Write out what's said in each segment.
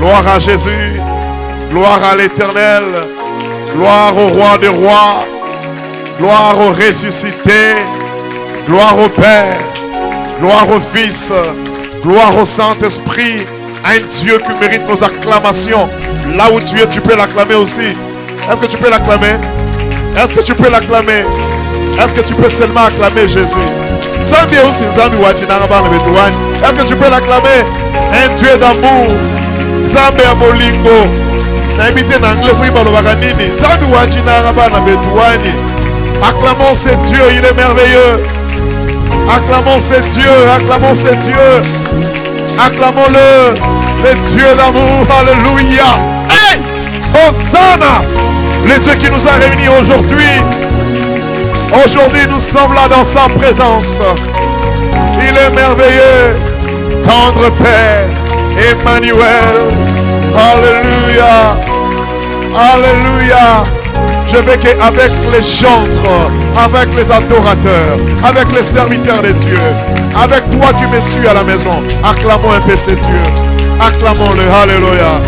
Gloire à Jésus. Gloire à l'Éternel. Gloire au roi des rois. Gloire au ressuscité. Gloire au Père. Gloire au Fils. Gloire au Saint-Esprit. Un Dieu qui mérite nos acclamations. Là où tu es, tu peux l'acclamer aussi. Est-ce que tu peux l'acclamer? Est-ce que tu peux l'acclamer? Est-ce que tu peux seulement acclamer Jésus? Est-ce que tu peux l'acclamer? Un Dieu d'amour. Zambe Amolingo. Acclamons ce Dieu, il est merveilleux. Acclamons ce Dieu, acclamons ce Dieu. Acclamons-le, le Dieu d'amour. Alléluia. Hey! Hosanna! Le Dieu qui nous a réunis aujourd'hui. Aujourd'hui, nous sommes là dans sa présence. Il est merveilleux. Tendre Père, Emmanuel. Alléluia. Alléluia. Je veux qu'avec les chantres, avec les adorateurs, avec les serviteurs de Dieu, avec toi qui me suis à la maison, acclamons un peu ce Dieu. Acclamons-le. Alléluia.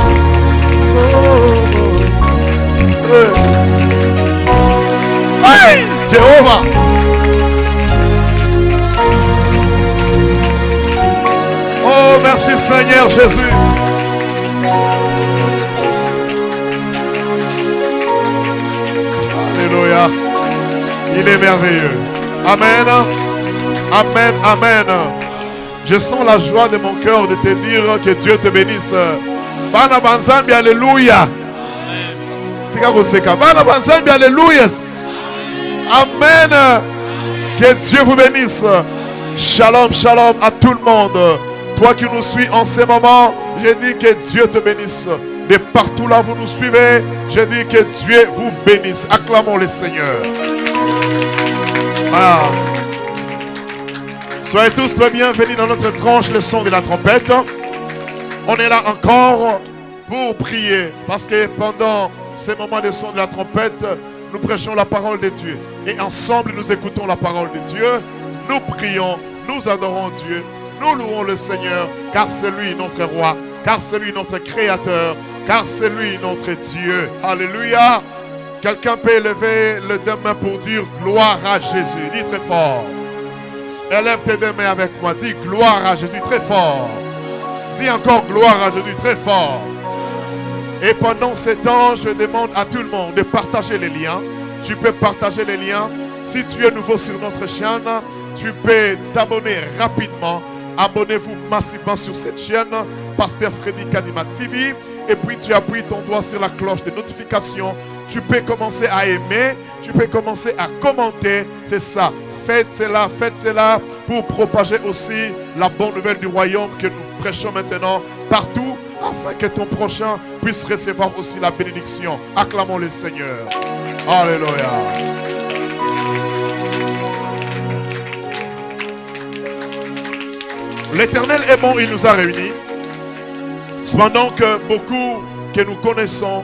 Hey, Jéhovah. Oh, merci Seigneur Jésus. Alléluia. Il est merveilleux. Amen. Amen. Amen. Je sens la joie de mon cœur de te dire que Dieu te bénisse. Bana banzambi, alléluia. Bana banzambi, alléluia. Amen. Que Dieu vous bénisse. Shalom, shalom à tout le monde. Toi qui nous suis en ce moment, je dis que Dieu te bénisse. De partout là vous nous suivez, je dis que Dieu vous bénisse. Acclamons le Seigneur. Ah. Soyez tous les bienvenus dans notre tranche le son de la trompette. On est là encore pour prier. Parce que pendant ces moments de son de la trompette, nous prêchons la parole de Dieu. Et ensemble nous écoutons la parole de Dieu. Nous prions, nous adorons Dieu. Nous louons le Seigneur, car c'est lui notre roi, car c'est lui notre créateur, car c'est lui notre Dieu. Alléluia. Quelqu'un peut élever les deux mains pour dire gloire à Jésus. Dis très fort. Élève tes deux mains avec moi. Dis gloire à Jésus très fort. Dis encore gloire à Jésus très fort. Et pendant ce temps, je demande à tout le monde de partager les liens. Tu peux partager les liens. Si tu es nouveau sur notre chaîne, tu peux t'abonner rapidement. Abonnez-vous massivement sur cette chaîne, Pasteur Freddy Kadima TV. Et puis tu appuies ton doigt sur la cloche de notification. Tu peux commencer à aimer, tu peux commencer à commenter. C'est ça. Faites cela pour propager aussi la bonne nouvelle du royaume que nous prêchons maintenant partout, afin que ton prochain puisse recevoir aussi la bénédiction. Acclamons le Seigneur. Alléluia. L'Éternel est bon, il nous a réunis. Cependant que beaucoup que nous connaissons,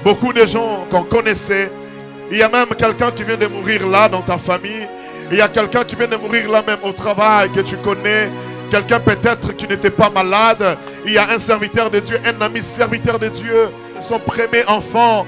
beaucoup de gens qu'on connaissait, il y a même quelqu'un qui vient de mourir là dans ta famille. Il y a quelqu'un qui vient de mourir là même au travail que tu connais. Quelqu'un peut-être qui n'était pas malade. Il y a un serviteur de Dieu, un ami serviteur de Dieu, son premier enfant.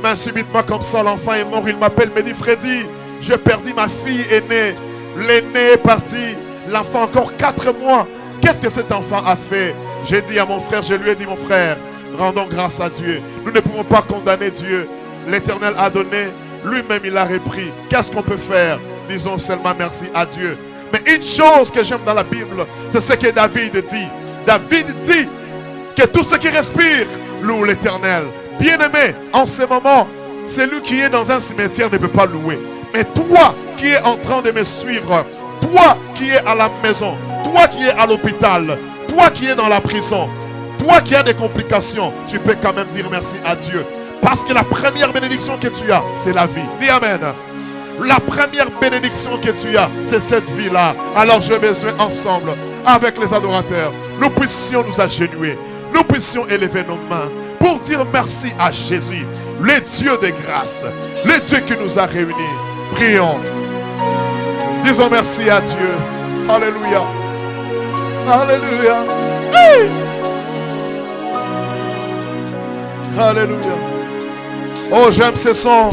Mais subitement comme ça, l'enfant est mort. Il m'appelle, me dit Freddy, j'ai perdu ma fille aînée. L'aîné est parti. L'enfant encore 4 mois. Qu'est-ce que cet enfant a fait? J'ai dit à mon frère, je lui ai dit mon frère, rendons grâce à Dieu. Nous ne pouvons pas condamner Dieu. L'Éternel a donné, lui-même il a repris. Qu'est-ce qu'on peut faire? Disons seulement merci à Dieu. Mais une chose que j'aime dans la Bible, c'est ce que David dit. David dit que tout ce qui respire loue l'Éternel. Bien-aimé, en ce moment, celui qui est dans un cimetière ne peut pas louer. Mais toi qui es en train de me suivre, toi qui es à la maison, toi qui es à l'hôpital, toi qui es dans la prison, toi qui as des complications, tu peux quand même dire merci à Dieu. Parce que la première bénédiction que tu as, c'est la vie. Dis Amen. La première bénédiction que tu as, c'est cette vie-là. Alors j'ai besoin ensemble, avec les adorateurs, nous puissions nous agenouiller, nous puissions élever nos mains pour dire merci à Jésus, le Dieu de grâce, le Dieu qui nous a réunis. Prions. Disons merci à Dieu. Alléluia. Alléluia. Hey! Alléluia. Oh, j'aime ces sons.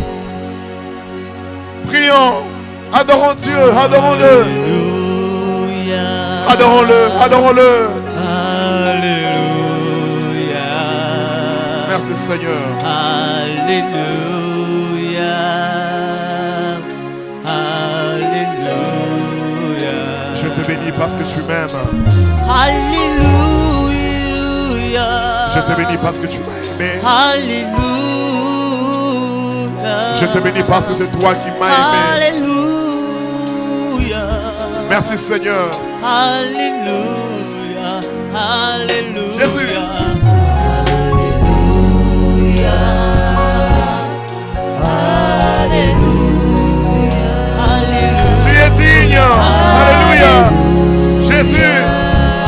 Prions. Adorons Dieu. Adorons-le. Adorons-le. Adorons-le. Alléluia. Merci Seigneur. Alléluia. Alléluia. Je te bénis parce que tu m'aimes. Alléluia. Je te bénis parce que tu m'as aimé. Alléluia. Je te bénis parce que c'est toi qui m'as aimé. Alléluia. Merci Seigneur. Alléluia. Alléluia. Jésus. Alléluia. Alléluia. Alléluia. Tu es digne. Alléluia. Jésus.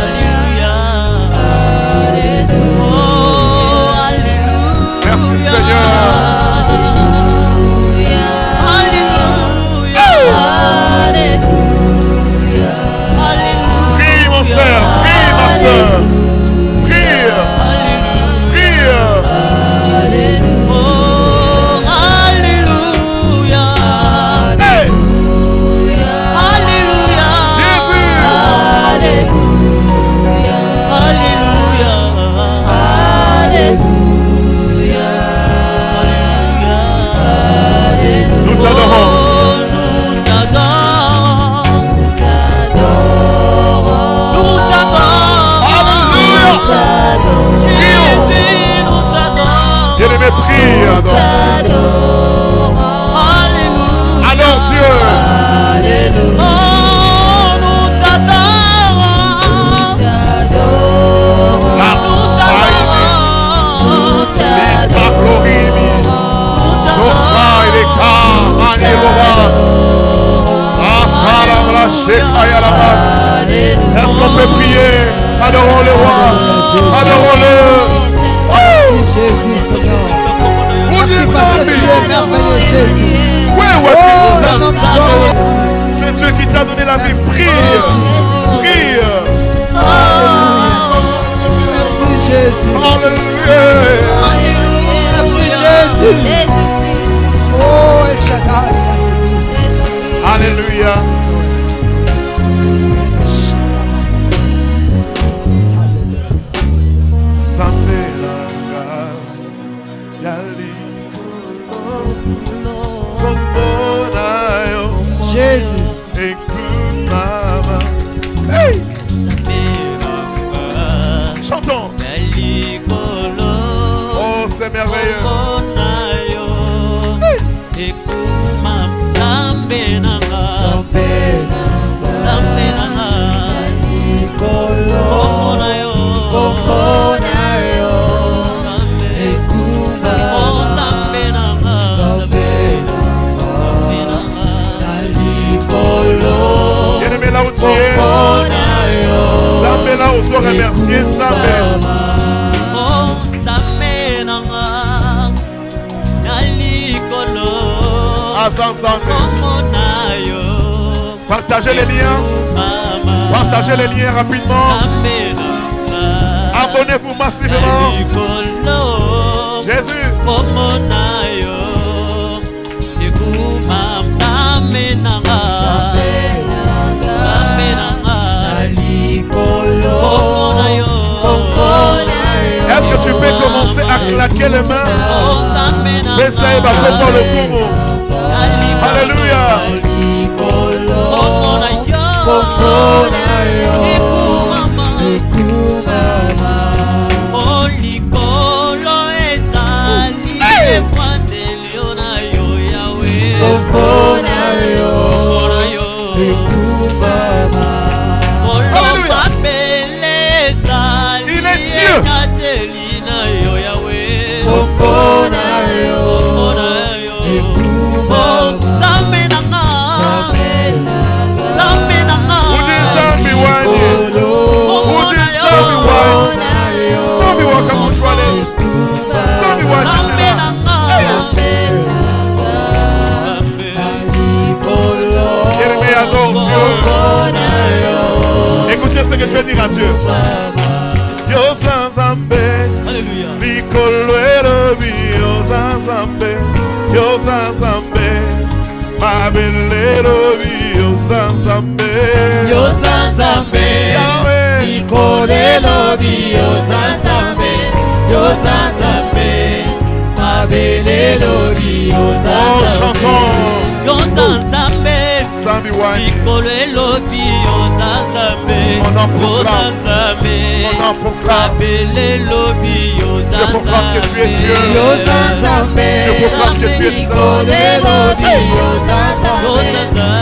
Alléluia. Alléluia. Oh, alléluia. Merci Seigneur. Prie mon frère, prie ma soeur. Prie. Prie. Oh, alléluia. Hey. Alléluia. Jésus. Alléluia. Alléluia. Alléluia. Alléluia. Nous t'adorons. Nous t'adorons. Nous t'adorons. Alléluia. Jésus, nous t'adorons. Bien-aimé, prie. Adore. Alléluia. Adore Dieu. Oh, nous t'adorons. La saïmi. Lita glorimi. Sofra ileka. Manilova. Asalam la shekaya la bas. Est-ce qu'on peut prier? Adorons le roi. Adorons-le. Jésus, Seigneur. Vous dites ça, Merveilleux Jésus. ouais, Oh, puissance. C'est Dieu qui t'a donné la vie. Prie. Prie. Merci Jésus. Alléluia. Merci Jésus. Oh, El Shaddai. Alléluia. Zambelanga yalikolo kombonayo Jésus. ekumama. Hey! Chantons. Oh, c'est merveilleux. Bien-aimé, là où tu es, Zambé là où se remercier, Zambé. Azan Zambé. Partagez les liens. Partagez les liens rapidement. Abonnez-vous massivement. Jésus. Est-ce que tu peux commencer à claquer les mains? Alléluia. Il est Dieu. Zambi wani. Zanzambe, yo Zanzambe, Mabelelo yo Zanzambe, Yo Zanzambe, Yahweh, Ikolelo bi yo Zanzambe, yo Zanzambe, Mabelelo bi yo oh Zanzambe. chantons, Yo Zanzambe, Zambi Wani, Ikolelo bi yo Zanzambe, On en yo proclame. Zanzambe, On en proclame. Mabelelo bi yo Je Zanzambe. proclame que tu es Dieu. Yo Zanzambe, Je proclame que tu es saint. Ikolelo bi yo Zanzambe,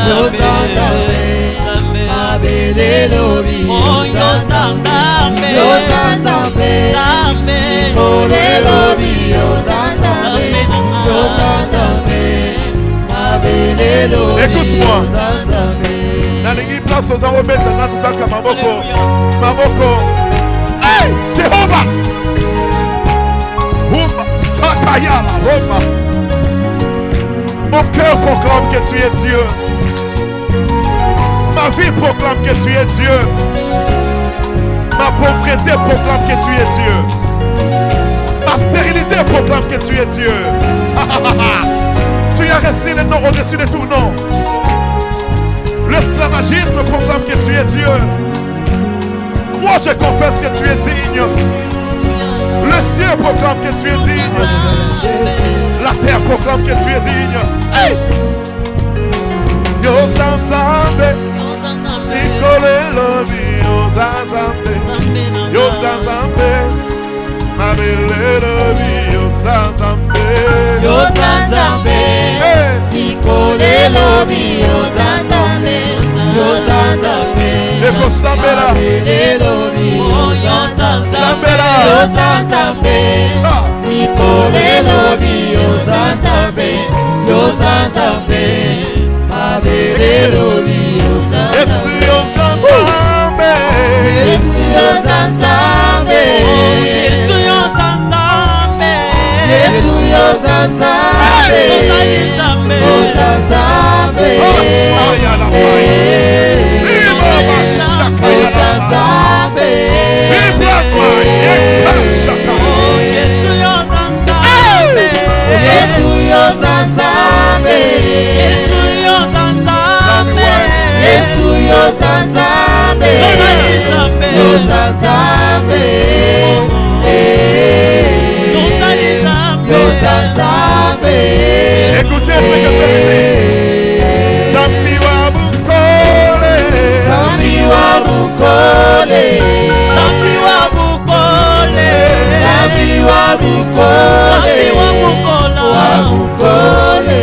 yo Zanzambe, Mabelelo bi yo Zanzambe, yo Zanzambe, Ikolelo bi yo Zanzambe, yo Zanzambe, Mabelelo bi Écoute-moi. yo Zanzambe. Nalingi place aux arobeta nanukaka maboko. Maboko. Hey, Jéhovah. Rumba, Sakayala, Roma. Mon cœur proclame que tu es Dieu. Ma vie proclame que tu es Dieu. Ma pauvreté proclame que tu es Dieu. Ma stérilité proclame que tu es Dieu. Tu as resté le nom au-dessus de tout nom. L'esclavagisme proclame que tu es Dieu. Moi, je confesse que tu es digne. Le ciel proclame que tu es digne. La terre proclame que tu es digne. Hey! Yo Zanzambe, Ikolelo bi yo Zanzambe, yo Zanzambe, Mabelelo bi yo Zanzambe, Yo Zanzambe, hey! Ikolelo bi yo Zanzambe, yo Zanzambe, Eko Sambela, Mabelelo bi yo Zanzambe, Sambela. yo Zanzambe, Ah! Ikolelo bi yo Zanzambe, yo Zanzambe, Mabelelo bi yo Yesu Zanzambe. yo Zanzambe, Yesu yo Zanzambe, Yesu yo Zanzambe, Yesu yo Zanzambe, yo Zanzambe, oh Sayala Fire, Viva yo Mashakayala, Zanzambe, Viva Mashakayala, Yesu yo Zanzambe, Yesu yo Zanzambe, Yesu yo Zanzambe, Yesu yo Zanzambe, yo Zanzambe, yo Zanzambe. Écoutez ce que je vais dire. Zambi wa Bukole, Zambi wa Bukole, Zambi wa Bukole, Zambi wa Bukole, wa Bukole,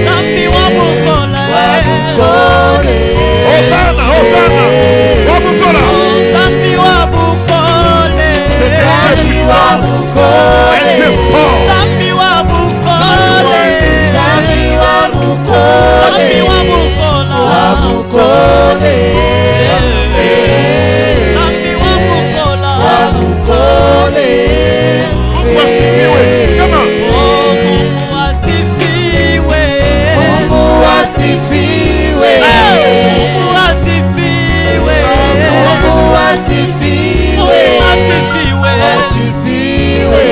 Zambi wa Bukole, wa Bukole, Hosanna, Hosanna, wa Bukola. Zambi wa Bukole, C'est un Dieu Zambi wa puissant, Bukole, un Dieu fort. Zambi wa Bukole, Zambi wa Bukole, Zambi wa Bukole, wa Bukole, Zambi wa Bukole, wa Bukole. Mungu asifiwe. Come on. Mungu asifiwe. Mungu asifiwe. Mungu asifiwe. Mungu asifiwe. Asifiwe. Asifiwe.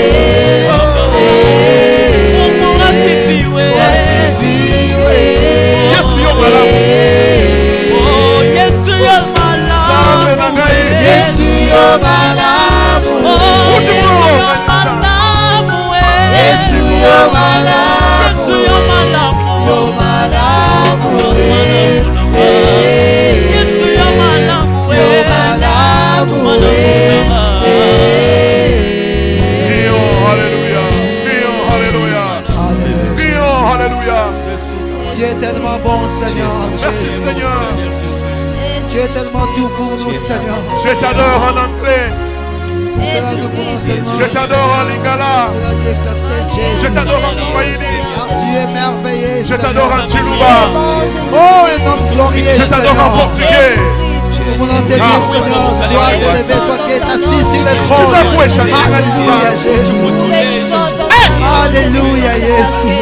Mungu asifiwe. Asifiwe. Yesu yo malamu. Oh, Yesu yo Zambe na malamu. ngai. Yesu yo malamu. Oh, Uti Yesu muro, yo kanisa. malamu. Yesu yo malamu. Yesu yo malamu. Yo malamu. Yesu yo malamu. Yo malamu. Crions, alléluia. Crions, alléluia. Alléluia. Crions, alléluia. Tu es tellement bon, Seigneur. Merci Seigneur. Tu es tellement tout pour nous, Seigneur. Je t'adore en anglais. Seigneur, nous voulons tellement Je t'adore en lingala. t'exalter, Je Jésus. t'adore en swahili. Tu es merveilleux. Je Seigneur. t'adore en chiluba. Oh, un homme glorieux, Je t'adore en Seigneur. portugais. Nous voulons te dire, Seigneur, sois élevé, toi qui es assis sur le Tu trône. vas pouvoir chanter Alléluia, Jésus. Alléluia, Jésus.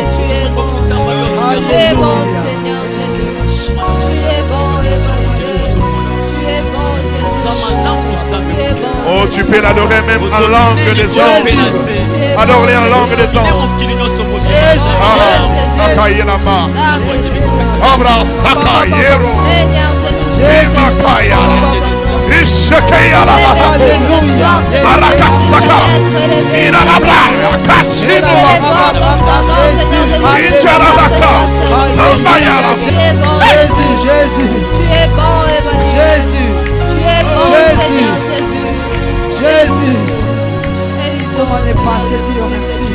Alléluia. Oh, tu peux l'adorer même en langue des hommes. Adore-les en langue des anges. Akayelama. Abra Sakayero. Imakaya. Ishakayala. Marakasaka. Inalabra. Kashino. Incharabaka. Sambayala. Jésus, Jésus. Tu es bon, Emmanuel. Jésus. Tu es bon, Jésus. Seigneur Jésus. Jésus. Élisons. Pourquoi ne pas te dire merci?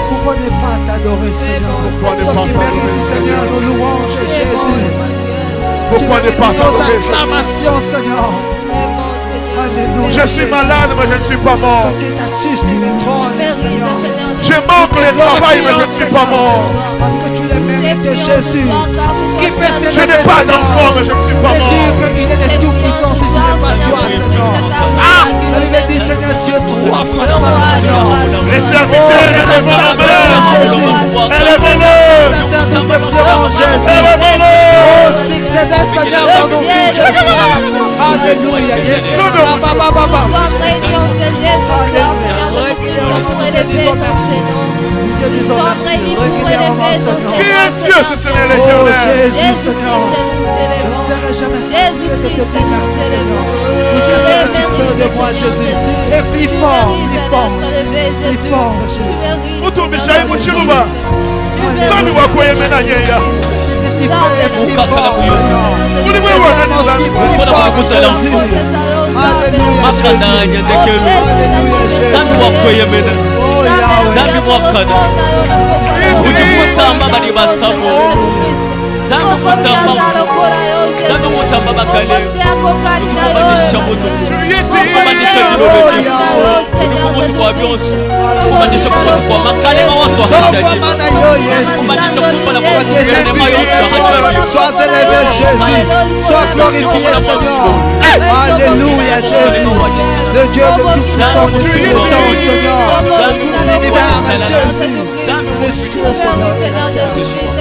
Pourquoi ne pas t'adorer, Seigneur? Pourquoi ne Toi pas qui t'adorer, mérites, Seigneur, nos louanges, Tu es bon, Jésus. Emmanuel. Pourquoi ne pas Nos t'adorer, Jésus? acclamations, Seigneur. Tu es bon, Seigneur. Alléluia. Je suis malade, mais je ne suis pas mort. Toi qui t'assis sur le trône, Mérite, Seigneur. Seigneur. Je manque le travail, mais je ne suis pas mort. Parce que tu le mérites, Jésus. Qui fait Je n'ai pas d'enfant, mais je ne suis pas C'est dire mort. qu'il est de tout puissant si ce n'est pas toi, Seigneur. La Bible dit, Seigneur Dieu, trois fois ça, Seigneur. Les serviteurs et les enfants. Élevez-le. Oh, succédez, Seigneur, dans nos vies, Jésus. Alléluia. Nous sommes réunis en ce lieu ce soir, Seigneur, nous sommes élevés dans ces noms. Nous sommes réunis pour élever ton Seigneur. Qui est Dieu, ce Seigneur Oh, l'éternel? Jésus, Jésus-Christ, Seigneur. nous Je ne élevons. serai jamais fatigué de Jésus-Christ, te dire nous merci, Seigneur. élevons. Tout ce que tu fais de moi, Jésus. Et plus fort, plus fort. Plus fort, Jésus. Mutu mishayi muchiruba. Sami wakoye mena nyeya. Ce que tu fais est plus fort, Seigneur. Muni mwe wana Aussi nizami. plus fort, Jésus. Alléluia, Jésus. Oh, Yahweh. Zambi bali basabo. Zambi mutamba bakale. Tu y es dit. Sois élevé, Jésus. Sois glorifié, Seigneur. Alléluia, Jésus. Le Dieu de tout puissant, de tout le temps, Seigneur. Tout l'univers, Jésus. Le ciel, Seigneur.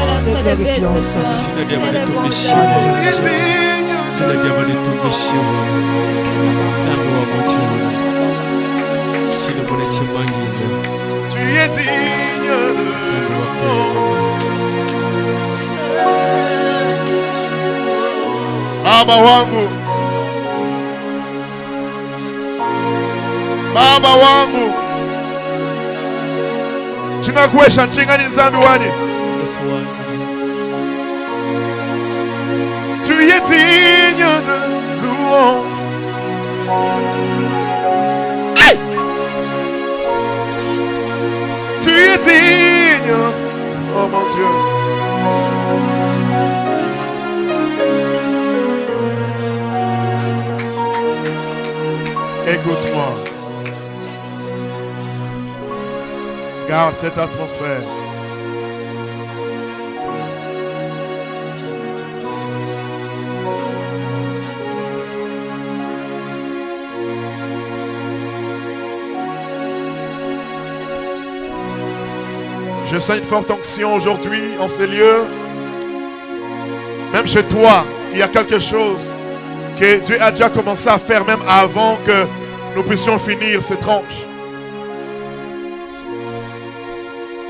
Tu es digne de Baba wangu, Baba wangu, chinakuwesha nchingani nzambi wani. Tu es digne de louange. Hey! Tu es digne, oh mon Dieu. Écoute-moi. Garde cette atmosphère. Je sens une forte onction aujourd'hui en ces lieux. Même chez toi, il y a quelque chose que Dieu a déjà commencé à faire même avant que nous puissions finir cette tranche.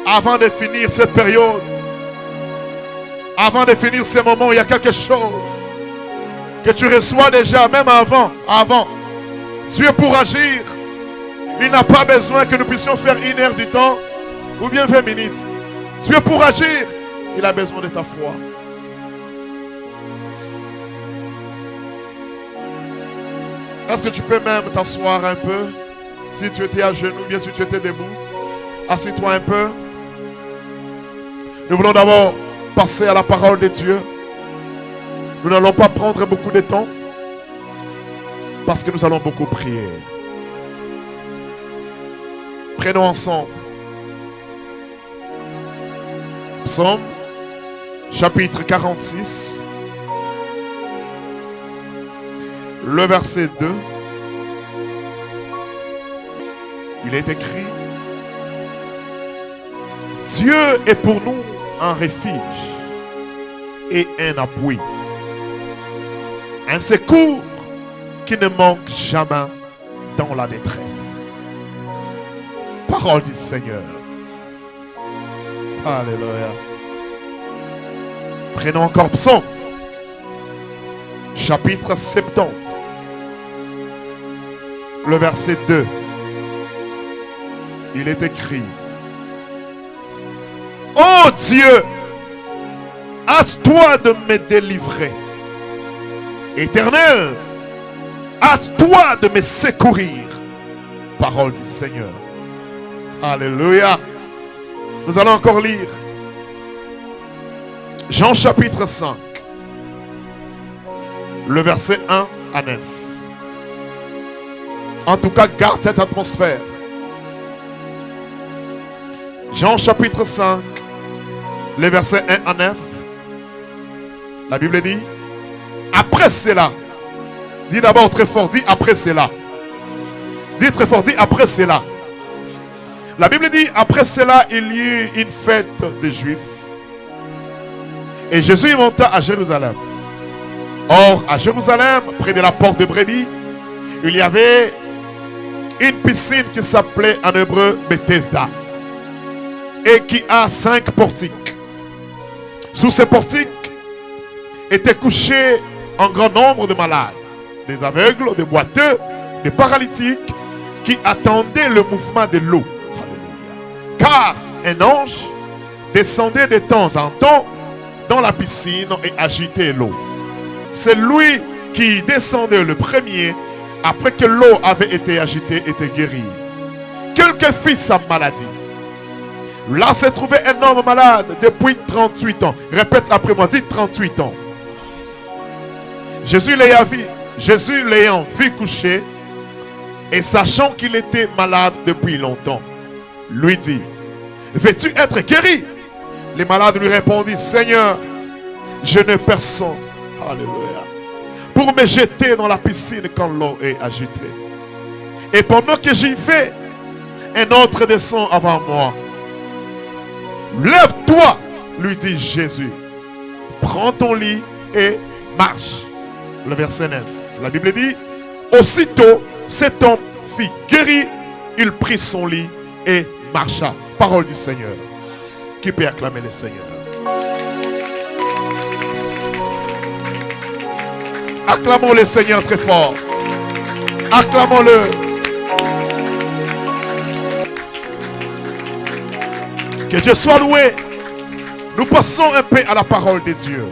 Avant de finir cette période, avant de finir ces moments, il y a quelque chose que tu reçois déjà, même avant. Dieu pour agir, il n'a pas besoin que nous puissions faire 1 heure du temps ou bien 20 minutes. Dieu pour agir, il a besoin de ta foi. Est-ce que tu peux même t'asseoir un peu? Si tu étais à genoux, bien si tu étais debout, assieds-toi un peu. Nous voulons d'abord passer à la parole de Dieu. Nous n'allons pas prendre beaucoup de temps parce que nous allons beaucoup prier. Prenons ensemble Psaume chapitre 46, le verset 2. Il est écrit: Dieu est pour nous un refuge et un appui, un secours qui ne manque jamais dans la détresse. Parole du Seigneur. Alléluia. Prenons encore Psaume, chapitre 70, le verset 2. Il est écrit: ô Dieu, hâte-toi de me délivrer. Éternel, hâte-toi de me secourir. Parole du Seigneur. Alléluia. Nous allons encore lire Jean chapitre 5, le verset 1 à 9. En tout cas, garde cette atmosphère. Jean chapitre 5, les versets 1 à 9. La Bible dit: après cela. Dis d'abord très fort, dis après cela. Dis très fort, dis après cela. La Bible dit: après cela, il y eut une fête des Juifs. Et Jésus monta à Jérusalem. Or, à Jérusalem, près de la porte de Brebis, il y avait une piscine qui s'appelait en hébreu Bethesda, et qui a 5 portiques. Sous ces portiques étaient couchés un grand nombre de malades, des aveugles, des boiteux, des paralytiques, qui attendaient le mouvement de l'eau. Car un ange descendait de temps en temps dans la piscine et agitait l'eau. C'est lui qui descendait le premier après que l'eau avait été agitée, était guéri. Quelqu'un fit sa maladie. Là se trouvait un homme malade depuis 38 ans. Répète après moi, dis 38 ans. Jésus l'ayant vu coucher et sachant qu'il était malade depuis longtemps, lui dit: veux-tu être guéri? Les malades lui répondirent: Seigneur, je n'ai personne, alléluia, pour me jeter dans la piscine quand l'eau est agitée. Et pendant que j'y vais, un autre descend avant moi. Lève-toi, lui dit Jésus, prends ton lit et marche. Le verset 9. La Bible dit: aussitôt cet homme fut guéri, il prit son lit et marcha. Parole du Seigneur. Qui peut acclamer le Seigneur? Acclamons le Seigneur très fort. Acclamons-le. Que Dieu soit loué. Nous passons un peu à la parole de Dieu.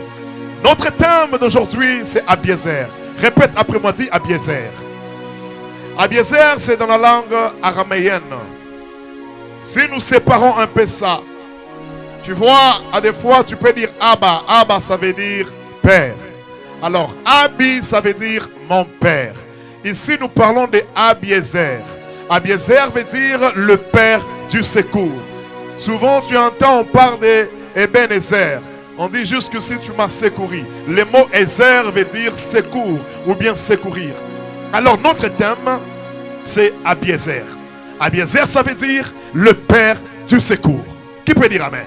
Notre thème d'aujourd'hui, c'est Abiezer. Répète après moi, dis Abiezer. Abiezer, c'est dans la langue araméenne. Si nous séparons un peu ça, tu vois, à des fois, tu peux dire Abba. Abba, ça veut dire père. Alors, Abi, ça veut dire mon père. Ici, nous parlons de Abiezer. Abiezer veut dire le père du secours. Souvent, tu entends, on parle de Ebenezer. On dit juste que si tu m'as secouru. Le mot Ezer veut dire secours ou bien secourir. Alors, notre thème, c'est Abiezer. Abiezer, ça veut dire le père du secours. Qui peut dire amen?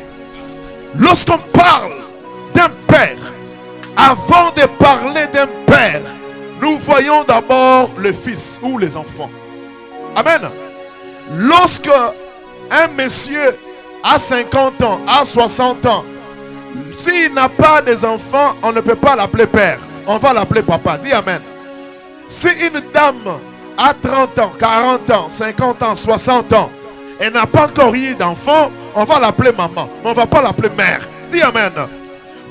Lorsqu'on parle d'un père, avant de parler d'un père, nous voyons d'abord le fils ou les enfants. Amen. Lorsque un monsieur a 50 ans, a 60 ans, s'il n'a pas des enfants, on ne peut pas l'appeler père. On va l'appeler papa. Dis amen. Si une dame a 30 ans, 40 ans, 50 ans, 60 ans, elle n'a pas encore eu d'enfant, on va l'appeler maman, mais on ne va pas l'appeler mère. Dis amen.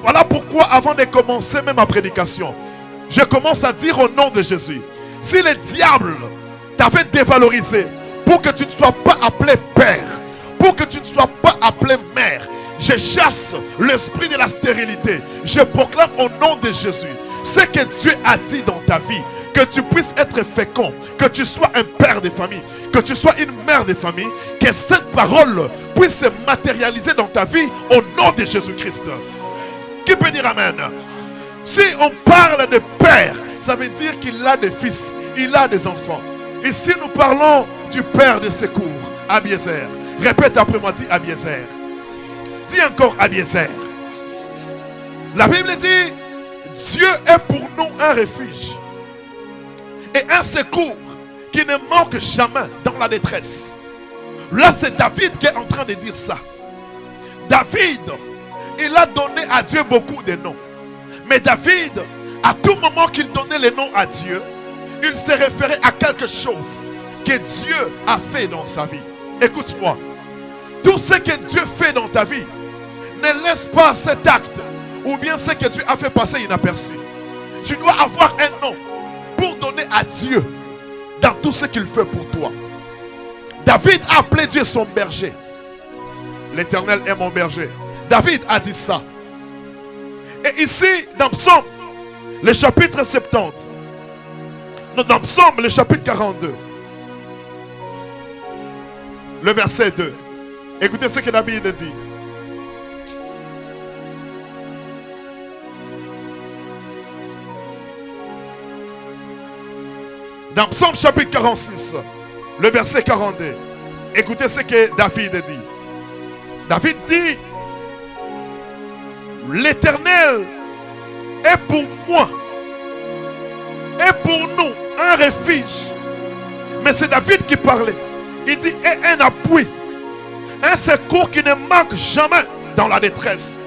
Voilà pourquoi avant de commencer même ma prédication, je commence à dire au nom de Jésus, si le diable t'avait dévalorisé pour que tu ne sois pas appelé père, pour que tu ne sois pas appelé mère, je chasse l'esprit de la stérilité. Je proclame au nom de Jésus ce que Dieu a dit dans ta vie. Que tu puisses être fécond, que tu sois un père de famille, que tu sois une mère de famille, que cette parole puisse se matérialiser dans ta vie au nom de Jésus-Christ. Qui peut dire amen? Si on parle de père, ça veut dire qu'il a des fils, il a des enfants. Ici nous parlons du père de secours, Abiezer. Répète après moi, dis Abiezer. Dis encore Abiezer. La Bible dit, Dieu est pour nous un refuge et un secours qui ne manque jamais dans la détresse. Là, c'est David qui est en train de dire ça. David, il a donné à Dieu beaucoup de noms. Mais David, à tout moment qu'il donnait les noms à Dieu, il se référait à quelque chose que Dieu a fait dans sa vie. Écoute-moi. Tout ce que Dieu fait dans ta vie, ne laisse pas cet acte ou bien ce que Dieu a fait passer inaperçu. Tu dois avoir un nom pour donner à Dieu dans tout ce qu'il fait pour toi. David a appelé Dieu son berger. L'Éternel est mon berger. David a dit ça. Et ici, dans Psaume, le chapitre 70, dans Psaume, le chapitre 42, le verset 2. Écoutez ce que David dit. Dans Psaume chapitre 46, le verset 42. Écoutez ce que David dit. David dit, l'Éternel est pour moi, est pour nous un refuge. Mais c'est David qui parlait. Il dit, et un appui, un secours qui ne manque jamais dans la détresse.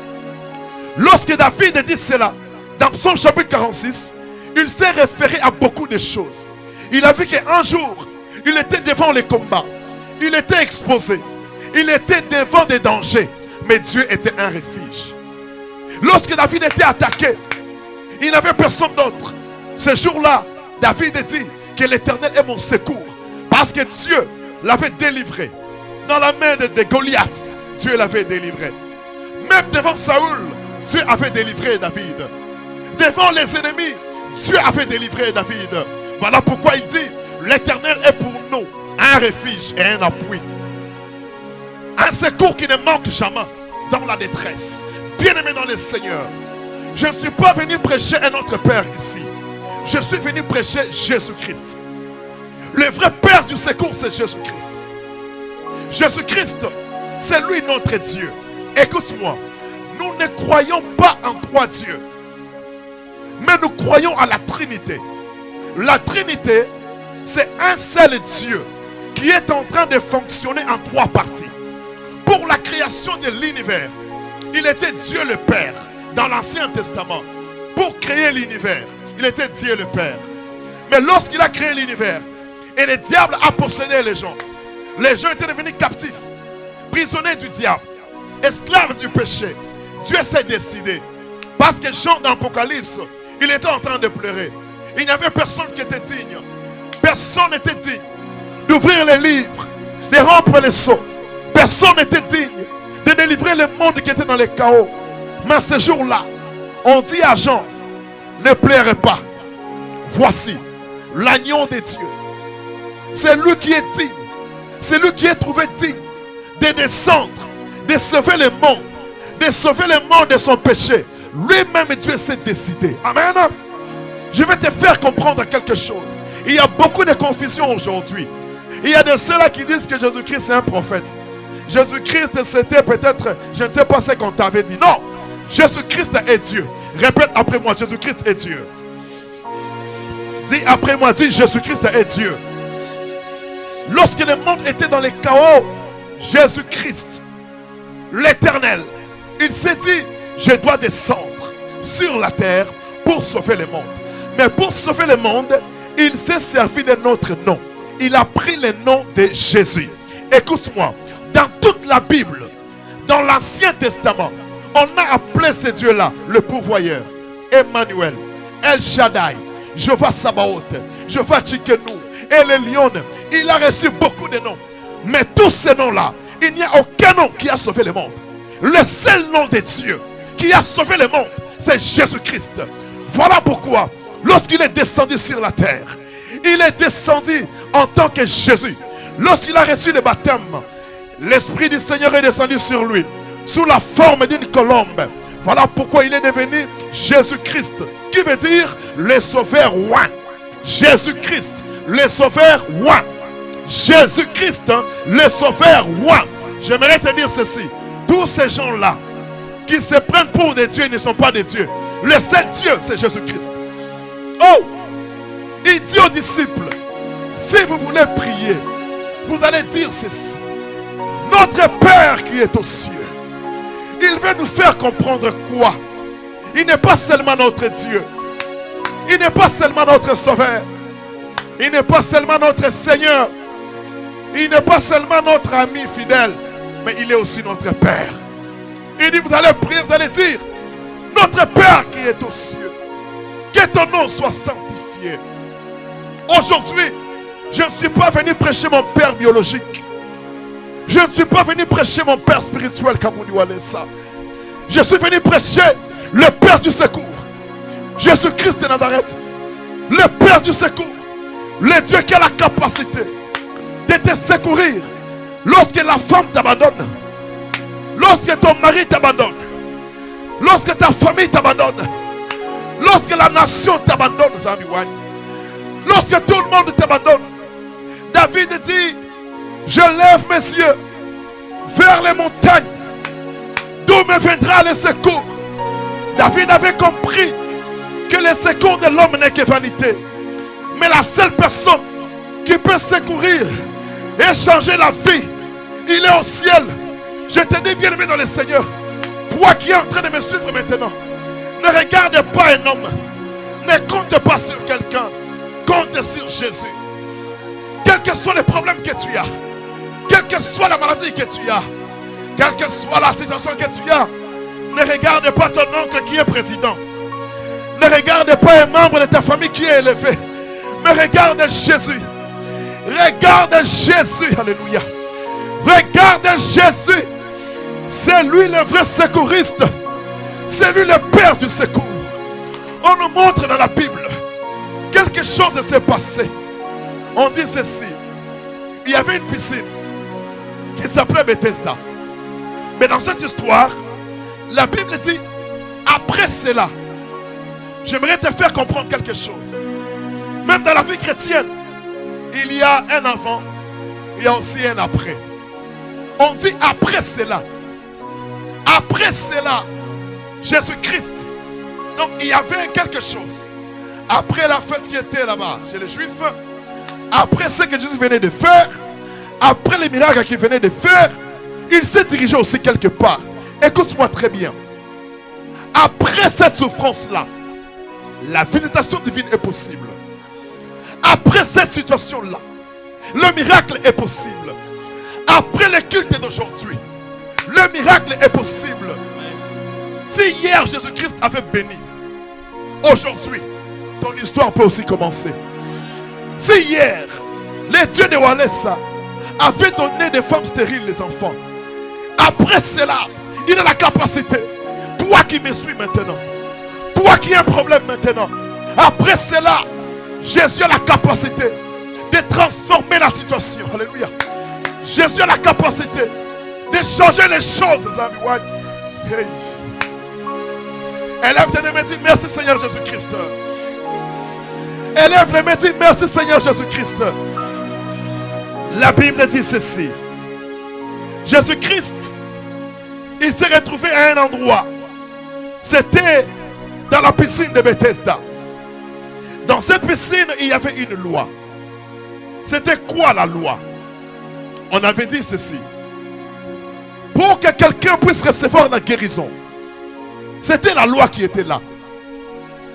Lorsque David dit cela, dans Psaume chapitre 46, il s'est référé à beaucoup de choses. Il a vu qu'un jour, il était devant les combats. Il était exposé. Il était devant des dangers. Mais Dieu était un refuge. Lorsque David était attaqué, il n'avait personne d'autre. Ce jour-là, David dit que l'Éternel est mon secours. Parce que Dieu l'avait délivré. Dans la main de Goliath, Dieu l'avait délivré. Même devant Saoul, Dieu avait délivré David. Devant les ennemis, Dieu avait délivré David. Voilà pourquoi il dit, l'Éternel est pour nous un refuge et un appui. Un secours qui ne manque jamais dans la détresse. Bien-aimé dans le Seigneur, je ne suis pas venu prêcher un autre Père ici. Je suis venu prêcher Jésus-Christ. Le vrai Père du secours, c'est Jésus-Christ. Jésus-Christ, c'est lui notre Dieu. Écoute-moi, nous ne croyons pas en trois dieux, mais nous croyons à la Trinité. La Trinité, c'est un seul Dieu qui est en train de fonctionner en trois parties. Pour la création de l'univers, il était Dieu le Père dans l'Ancien Testament. Pour créer l'univers, il était Dieu le Père. Mais lorsqu'il a créé l'univers, et le diable a possédé les gens étaient devenus captifs, prisonniers du diable, esclaves du péché. Dieu s'est décidé. Parce que Jean dans l'Apocalypse, il était en train de pleurer. Il n'y avait personne qui était digne. Personne n'était digne d'ouvrir les livres, de rompre les sceaux. Personne n'était digne de délivrer le monde qui était dans le chaos. Mais ce jour-là, on dit à Jean, ne pleurez pas. Voici l'agneau de Dieu. C'est lui qui est digne. C'est lui qui est trouvé digne de descendre, de sauver le monde, de sauver le monde de son péché. Lui-même, Dieu s'est décidé. Amen. Je vais te faire comprendre quelque chose. Il y a beaucoup de confusion aujourd'hui. Il y a de ceux-là qui disent que Jésus-Christ est un prophète. Jésus-Christ, c'était peut-être, je ne sais pas ce qu'on t'avait dit. Non, Jésus-Christ est Dieu. Répète après moi, Jésus-Christ est Dieu. Dis après moi, dis Jésus-Christ est Dieu. Lorsque le monde était dans le chaos, Jésus-Christ, l'Éternel, il s'est dit, je dois descendre sur la terre pour sauver le monde. Mais pour sauver le monde, il s'est servi de notre nom. Il a pris le nom de Jésus. Écoute-moi, dans toute la Bible, dans l'Ancien Testament, on a appelé ce Dieu-là le pourvoyeur, Emmanuel, El Shaddai, Jéhovah Sabaoth, Jéhovah Tsidkenu, El Elyon. Il a reçu beaucoup de noms. Mais tous ces noms-là, il n'y a aucun nom qui a sauvé le monde. Le seul nom de Dieu qui a sauvé le monde, c'est Jésus-Christ. Voilà pourquoi, lorsqu'il est descendu sur la terre, il est descendu en tant que Jésus. Lorsqu'il a reçu le baptême, l'Esprit du Seigneur est descendu sur lui, sous la forme d'une colombe. Voilà pourquoi il est devenu Jésus-Christ, qui veut dire le sauveur roi. Jésus-Christ, le sauveur roi. Jésus-Christ, le sauveur roi. J'aimerais te dire ceci. Tous ces gens-là qui se prennent pour des dieux ne sont pas des dieux. Le seul Dieu, c'est Jésus-Christ. Oh! Il dit aux disciples, si vous voulez prier, vous allez dire ceci. Notre Père qui est aux cieux. Il veut nous faire comprendre quoi? Il n'est pas seulement notre Dieu. Il n'est pas seulement notre Sauveur. Il n'est pas seulement notre Seigneur. Il n'est pas seulement notre ami fidèle. Mais il est aussi notre Père. Il dit, vous allez prier, vous allez dire, notre Père qui est aux cieux, que ton nom soit sanctifié. Aujourd'hui, je ne suis pas venu prêcher mon Père biologique. Je ne suis pas venu prêcher mon Père spirituel, Kabouni Walesa. Je suis venu prêcher le Père du secours. Jésus-Christ de Nazareth. Le Père du secours. Le Dieu qui a la capacité de te secourir lorsque la femme t'abandonne. Lorsque ton mari t'abandonne. Lorsque ta famille t'abandonne. Lorsque la nation t'abandonne. Lorsque tout le monde t'abandonne. David dit, je lève mes yeux vers les montagnes, d'où me viendra le secours. David avait compris que le secours de l'homme n'est que vanité. Mais la seule personne qui peut secourir et changer la vie, il est au ciel. Je te dis, bien-aimé dans le Seigneur, toi qui es en train de me suivre maintenant, ne regarde pas un homme, ne compte pas sur quelqu'un, compte sur Jésus. Quels que soient les problèmes que tu as, quelle que soit la maladie que tu as, quelle que soit la situation que tu as, ne regarde pas ton oncle qui est président. Ne regarde pas un membre de ta famille qui est élevé. Mais regarde Jésus. Regarde Jésus. Alléluia. Regarde Jésus. C'est lui le vrai secouriste. C'est lui le Père du secours. On nous montre dans la Bible quelque chose s'est passé. On dit ceci. Il y avait une piscine qui s'appelait Bethesda. Mais dans cette histoire, la Bible dit, après cela, j'aimerais te faire comprendre quelque chose. Même dans la vie chrétienne, il y a un avant, il y a aussi un après. On dit après cela. Après cela, Jésus-Christ. Donc il y avait quelque chose. Après la fête qui était là-bas chez les Juifs, après ce que Jésus venait de faire, après les miracles qu'il venait de faire, il s'est dirigé aussi quelque part. Écoute-moi très bien. Après cette souffrance-là, la visitation divine est possible. Après cette situation-là, le miracle est possible. Après le culte d'aujourd'hui, le miracle est possible. Si hier Jésus-Christ avait béni, aujourd'hui, ton histoire peut aussi commencer. Si hier, les dieux de Walesa avaient donné des femmes stériles les enfants, après cela, il a la capacité. Toi qui me suis maintenant, toi qui as un problème maintenant, après cela, Jésus a la capacité de transformer la situation. Alléluia. Jésus a la capacité de changer les choses. Hey. Élève tes mains et dis merci Seigneur Jésus-Christ. Élève les mains et dis merci Seigneur Jésus-Christ. La Bible dit ceci. Jésus-Christ, il s'est retrouvé à un endroit. C'était dans la piscine de Bethesda. Dans cette piscine, il y avait une loi. C'était quoi la loi? On avait dit ceci. Pour que quelqu'un puisse recevoir la guérison, c'était la loi qui était là.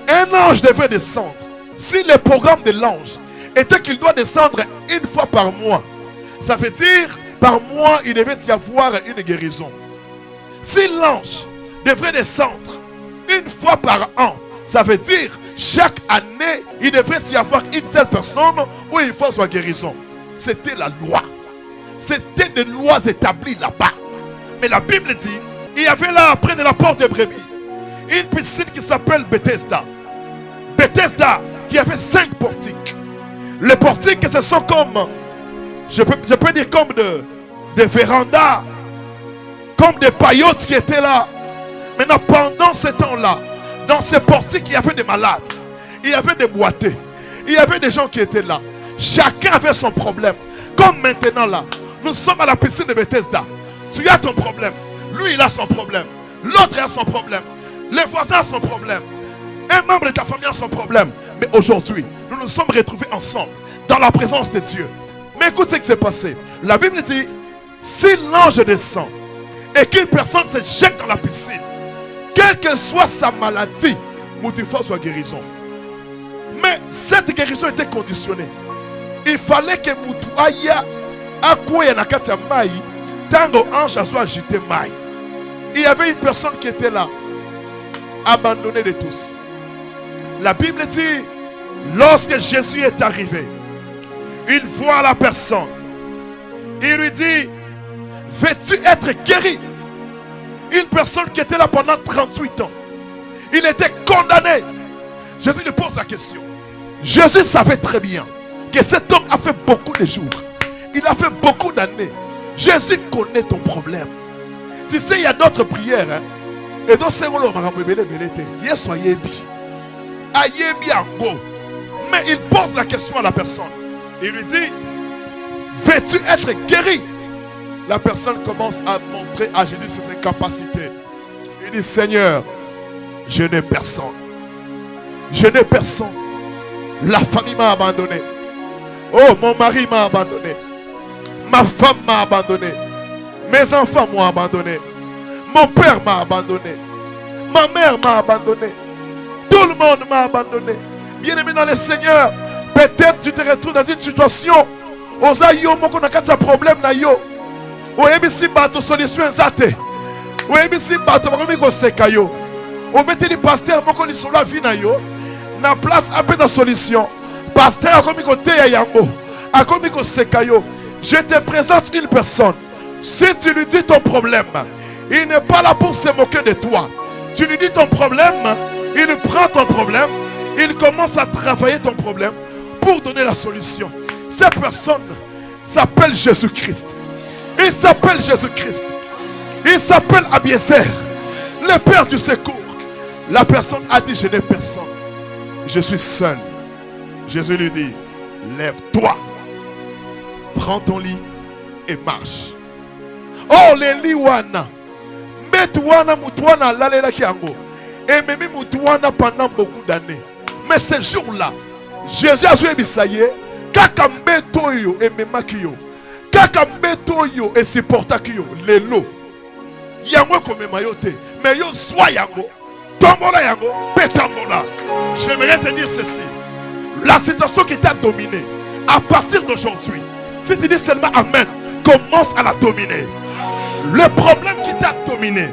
Un ange devait descendre. Si le programme de l'ange était qu'il doit descendre une fois par mois, ça veut dire par mois il devait y avoir une guérison. Si l'ange devrait descendre une fois par an, ça veut dire chaque année il devrait y avoir une seule personne où il faut soit guérison. C'était la loi. C'était des lois établies là-bas. Mais la Bible dit, il y avait là près de la porte des brebis une piscine qui s'appelle Bethesda. Bethesda qui avait 5 portiques. Les portiques ce sont comme, je peux dire comme des vérandas, comme des paillotes qui étaient là. Maintenant pendant ce temps-là, dans ces portiques il y avait des malades, il y avait des boiteux, il y avait des gens qui étaient là. Chacun avait son problème. Comme maintenant là, nous sommes à la piscine de Bethesda. Tu as ton problème, lui il a son problème, l'autre a son problème, les voisins ont son problème, un membre de ta famille a son problème. Mais aujourd'hui, nous nous sommes retrouvés ensemble dans la présence de Dieu. Mais écoute ce qui s'est passé. La Bible dit, Si l'ange descend et qu'une personne se jette dans la piscine, quelle que soit sa maladie, Moutifa soit guérison. Mais cette guérison était conditionnée. Il fallait que Moutou aya akouya na kati ya mai tango ange a soit agité mai. Il y avait une personne qui était là, abandonnée de tous. La Bible dit, lorsque Jésus est arrivé, il voit la personne. Il lui dit, veux-tu être guéri? Une personne qui était là pendant 38 ans. Il était condamné. Jésus lui pose la question. Jésus savait très bien que cet homme a fait beaucoup de jours. Il a fait beaucoup d'années. Jésus connaît ton problème. Tu sais, il y a d'autres prières. Hein? Et donc, c'est mais il pose la question à la personne. Il lui dit, veux-tu être guéri? La personne commence à montrer à Jésus ses capacités. Il dit, Seigneur, je n'ai personne. Je n'ai personne. La famille m'a abandonné. Oh, mon mari m'a abandonné. Ma femme m'a abandonné. Mes enfants m'ont abandonné. Mon père m'a abandonné. Ma mère m'a abandonné. Tout le monde m'a abandonné. Bien-aimé dans le Seigneur, peut-être tu te retrouves dans une situation où tu as un problème. Ou si tu solution exacte. Ou si tu as ou mettez pasteur moko sur la vie na place après ta solution. Pasteur a commis côté yango. A commis ko sekayo. Je te présente une personne. Si tu lui dis ton problème, il n'est pas là pour se moquer de toi. Tu lui dis ton problème, il prend ton problème, il commence à travailler ton problème pour donner la solution. Cette personne s'appelle Jésus-Christ. Il s'appelle Jésus-Christ. Il s'appelle Abiezer, le Père du secours. La personne a dit, je n'ai personne. Je suis seul. Jésus lui dit, lève-toi. Prends ton lit et marche. Oh, les liwana. Metouana moutouana lalela kiango. Et même moutouana pendant beaucoup d'années. Mais ce jour-là, Jésus a joué bisaye. Kakambe toyo et memakiyo. Kakambe toyo et supporta kiyo. Lelo. Yango comme mayote. Mais yo soit yango. Tombola yango. Petambola. J'aimerais te dire ceci. La situation qui t'a dominé, à partir d'aujourd'hui, si tu dis seulement Amen, commence à la dominer. Le problème qui t'a dominé,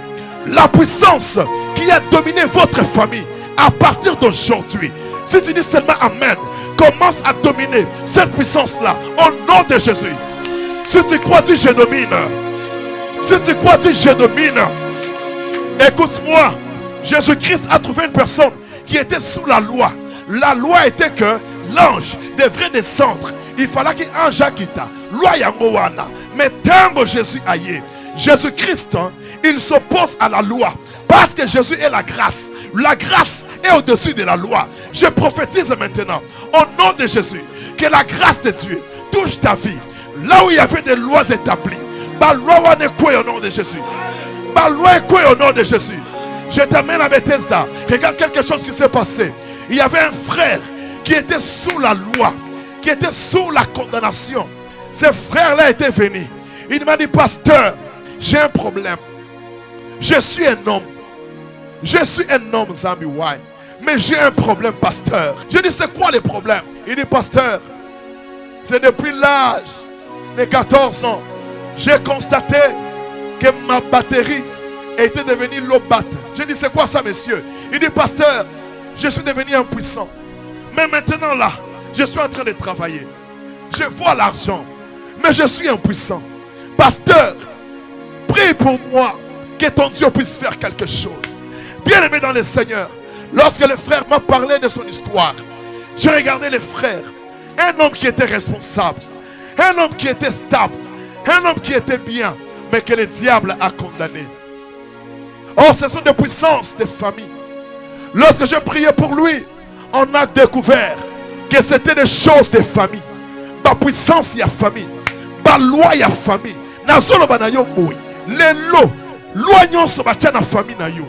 la puissance qui a dominé votre famille, à partir d'aujourd'hui, si tu dis seulement Amen, commence à dominer cette puissance-là, au nom de Jésus. Si tu crois, dis je domine. Si tu crois, dis je domine. Écoute-moi, Jésus-Christ a trouvé une personne qui était sous la loi. La loi était que l'ange devrait descendre. Il fallait qu'il ange quitte. Loi yangowana. Mais tango Jésus aïe. Jésus-Christ, hein, il s'oppose à la loi. Parce que Jésus est la grâce. La grâce est au-dessus de la loi. Je prophétise maintenant, au nom de Jésus, que la grâce de Dieu touche ta vie. Là où il y avait des lois établies. Ba loi ne quoi au nom de Jésus. Ba loi quoi au nom de Jésus. Je t'amène à Bethesda. Regarde quelque chose qui s'est passé. Il y avait un frère qui était sous la loi, qui était sous la condamnation. Ce frère-là était venu. Il m'a dit, pasteur, j'ai un problème. Je suis un homme. Je suis un homme, Zambi Wine. Mais j'ai un problème, pasteur. Je dis, c'est quoi le problème? Il dit, pasteur, c'est depuis l'âge de 14 ans, j'ai constaté que ma batterie était devenue low bat. Je dis, c'est quoi ça, monsieur? Il dit, pasteur, je suis devenu impuissant. Mais maintenant là, je suis en train de travailler. Je vois l'argent, mais je suis impuissant. Pasteur, prie pour moi que ton Dieu puisse faire quelque chose. Bien aimé dans le Seigneur, lorsque le frère m'a parlé de son histoire, j'ai regardé le frère, un homme qui était responsable, un homme qui était stable, un homme qui était bien, mais que le diable a condamné. Oh, ce sont des puissances de famille. Lorsque je priais pour lui, on a découvert que c'était des choses de famille. Ma puissance, il y a famille. Ma loi, il y a famille. Nazolo banayo boy. Les lots, loi nyon so bacha na famille na yo.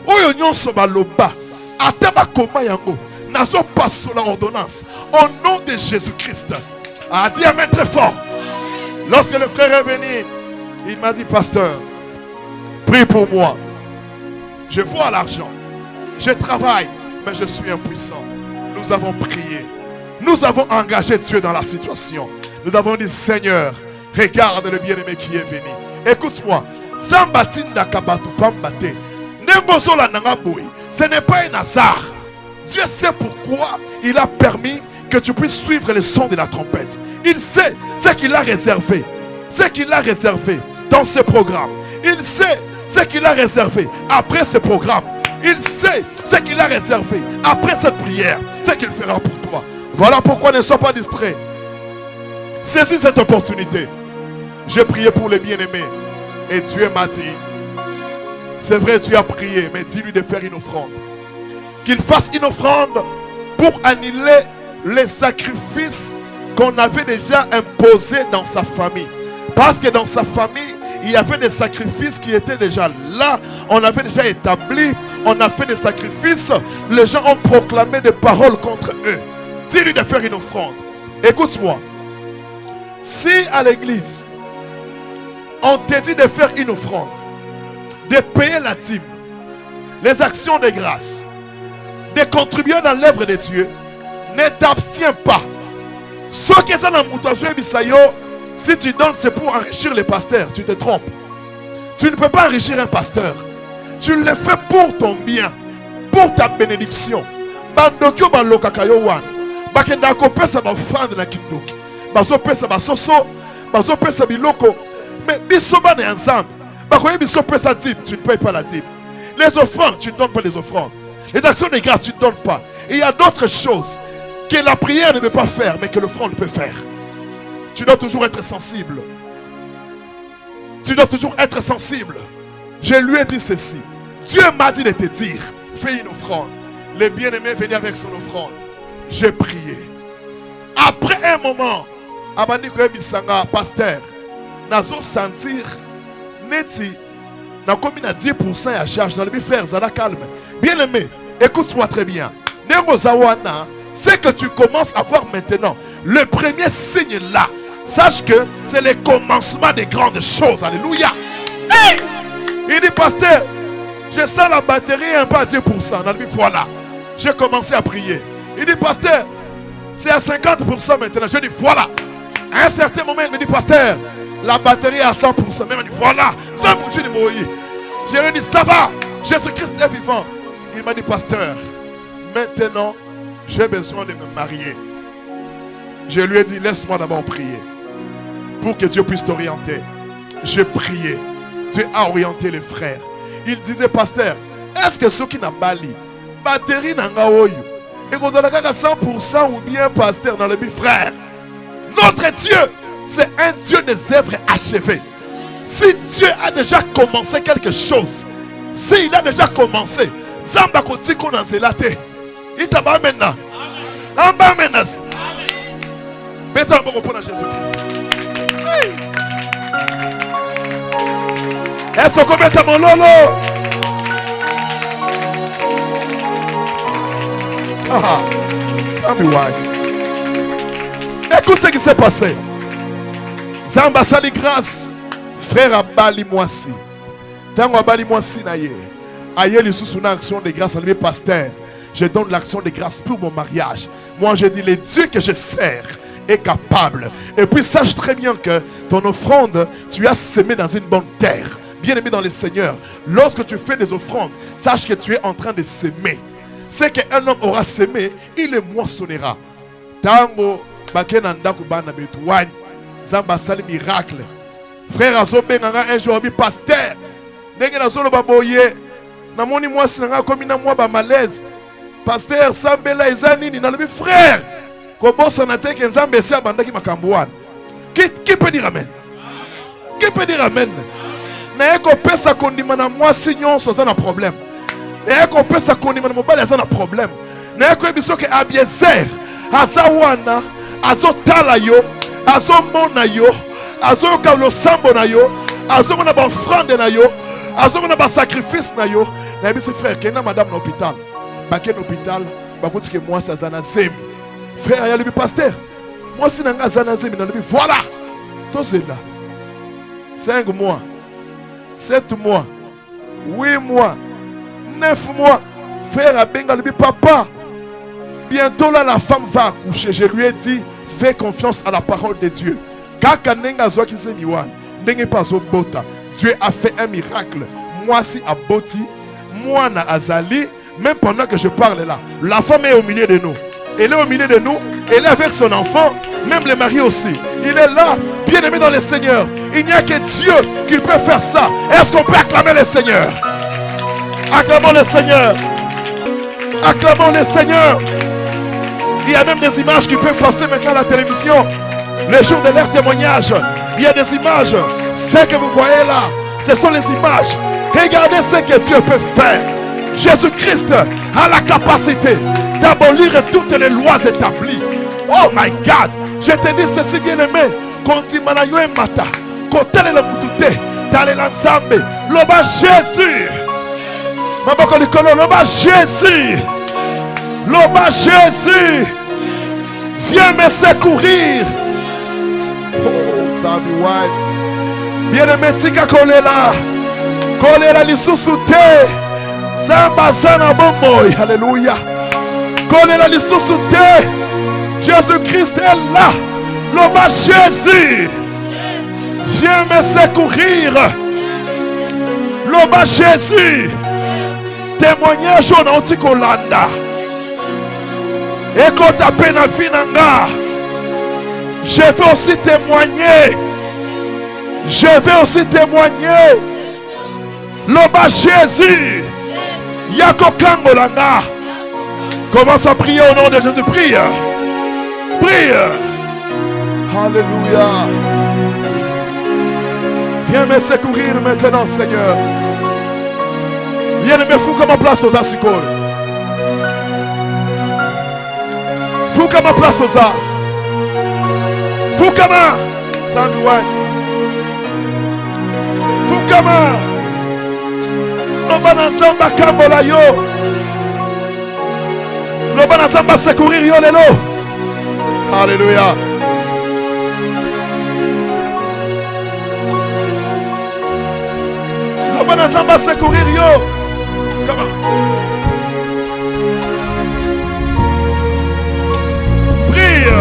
Oyo nyon so baloba. Ataba koma yango. Nazo passe la ordonnance. Au nom de Jésus-Christ. A dit amen très fort. Lorsque le frère est venu, Il m'a dit, pasteur, prie pour moi. Je vois l'argent. Je travaille, mais je suis impuissant. Nous avons prié. Nous avons engagé Dieu dans la situation. Nous avons dit, Seigneur, regarde le bien-aimé qui est venu. Écoute-moi. Ce n'est pas un hasard. Dieu sait pourquoi il a permis que tu puisses suivre les sons de la trompette. Il sait ce qu'il a réservé. Ce qu'il a réservé dans ce programme. Il sait ce qu'il a réservé après ce programme. Il sait ce qu'il a réservé après cette prière. Ce qu'il fera pour toi. Voilà pourquoi ne sois pas distrait. Saisis cette opportunité. J'ai prié pour les bien-aimés. Et Dieu m'a dit, c'est vrai, tu as prié, mais dis-lui de faire une offrande. Qu'il fasse une offrande pour annuler les sacrifices qu'on avait déjà imposés dans sa famille. Parce que dans sa famille, il y avait des sacrifices qui étaient déjà là. On avait déjà établi, on a fait des sacrifices. Les gens ont proclamé des paroles contre eux. Dis-lui de faire une offrande. Écoute-moi. Si à l'église, on te dit de faire une offrande, de payer la dîme, les actions de grâce, de contribuer dans l'œuvre de Dieu, ne t'abstiens pas. Ce que ça dans si tu donnes, c'est pour enrichir les pasteurs. Tu te trompes. Tu ne peux pas enrichir un pasteur. Tu le fais pour ton bien, pour ta bénédiction. Bandokyo balokakayo wan. Bakenda ko pesa ba fand na kindoki. Bazo pesa ba soso, bazo pesa biloko. Mais biso ba na ensemble. Bakoye biso pesa dîme, tu ne payes pas la dîme. Les offrandes, tu ne donnes pas les offrandes. Les actions de grâce, tu ne donnes pas. Et il y a d'autres choses que la prière ne peut pas faire, mais que l'offrande peut faire. Tu dois toujours être sensible. Tu dois toujours être sensible. Je lui ai dit ceci. Dieu m'a dit de te dire, fais une offrande. Les bien-aimés venaient avec son offrande. J'ai prié. Après un moment, Abandi Koyebisanga, pasteur, nazo sentir neti na komi na 10% à charge. Dans les frères, ça la calme. Bien-aimé, écoute-moi très bien. Nengo Zawana, c'est que tu commences à voir maintenant. Le premier signe là, sache que c'est le commencement des grandes choses. Alléluia. Hey! Il dit, pasteur, je sens la batterie un peu à 10%. Voilà. J'ai commencé à prier. Il dit, pasteur, c'est à 50% maintenant. Je dis, voilà. À un certain moment, il me dit, pasteur, la batterie est à 100%. Même il dit, voilà. 100% de Moïse. Je lui ai dit, ça va. Jésus-Christ est vivant. Il m'a dit, pasteur, maintenant, j'ai besoin de me marier. Je lui ai dit, laisse-moi d'abord prier. Pour que Dieu puisse t'orienter. J'ai prié. Dieu a orienté les frères. Il disait, pasteur, est-ce que ceux qui n'ont pas li, batterie n'a pas eu, et qu'on a 100% ou bien pasteur dans le but, frère. Notre Dieu, c'est un Dieu des œuvres achevées. Si Dieu a déjà commencé quelque chose, s'il a déjà commencé, Zamba Kotiko dans Zelate, il t'a pas maintenant. Amba menace. Mettons un bon à Jésus-Christ. Est-ce qu'on met à mon lolo? Ah, ça me voit. Écoute ce qui s'est passé. Zamba sali grâce. Frère Abali Moisi. Tango Abali Moisi naye. Aïe les sous une action de grâce à lui pasteur. Je donne l'action de grâce pour mon mariage. Moi je dis le Dieu que je sers est capable. Et puis sache très bien que ton offrande, tu as semé dans une bonne terre. Bien-aimé dans le Seigneur, lorsque tu fais des offrandes, sache que tu es en train de s'aimer. C'est qu'un homme aura semé, il le moissonnera. Tango bakenanda kubana betouane, zamba sali miracle. Frère Azobenga un jour bi pasteur. Nenge na zolo baboye, na moni moissonnera comme na moi ba malaise. Pasteur Sambela ezanini na le frère. Kobosa na te ke nzambe esi abandaki makambuana. Qui peut dire amen? Qui peut dire amen? N'est qu'on peut sa condimana na moi signon sans un problème. N'est qu'on peut sa condimana na mobile sans un problème. N'est qu'on biso ke Abiezer azawana azo talayo azo monayo azo kablo sambo nayo azo mona ba offrande nayo azo mona ba sacrifice nayo na biso frère kena madame na hôpital baken hôpital bakuti ke moi ça zana zemi frère ya le pasteur moi si nanga zana zemi na le voilà tout c'est là 5 mois, 7 mois, 8 mois, 9 mois. Frère Abenga lui dit, papa, bientôt là la femme va accoucher. Je lui ai dit, fais confiance à la parole de Dieu. Dieu a fait un miracle. Moi si à Boti, moi na Azali, même pendant que je parle là, la femme est au milieu de nous. Elle est au milieu de nous, elle est avec son enfant, même le mari aussi. Il est là, bien aimé dans le Seigneur. Il n'y a que Dieu qui peut faire ça. Est-ce qu'on peut acclamer le Seigneur? Acclamons le Seigneur. Acclamons le Seigneur. Il y a même des images qui peuvent passer maintenant à la télévision. Les jours de leur témoignage, il y a des images. Ce que vous voyez là, ce sont les images. Regardez ce que Dieu peut faire. Jésus-Christ a la capacité d'abolir toutes les lois établies. Oh my God. Je te dis ceci, bien aimé. Kontimanayo et mata. Kotele le mutute. Tale l'ensemble. Loba Jésus. Maboko likolo. Loba Jésus. Loba Jésus. Viens me secourir. Oh, Sabi Wine. Bien aimé, tika kolela. Kolela lisusute. Samba sana bomboy. Alléluia. Kolela lisusute. Jésus-Christ est là. Loba Jésus. Viens me secourir. Loba Jésus. Témoignage au Nantikolanda. Et quand tu as peine à finanga, je vais aussi témoigner. Je vais aussi témoigner. Loba Jésus. Yako Kangolanga. Commence à prier au nom de Jésus. Prie. Prie. Alléluia. Viens me secourir maintenant, Seigneur. Viens me fou comme en place aux asicos. Fou comme en place aux arts. Fou comme un. Samuel. Fou comme un. Loba Samba Kambola yo. Loba Samba secourir yo lelo. Alléluia. Loba Samba secourir yo. Comment? Prie.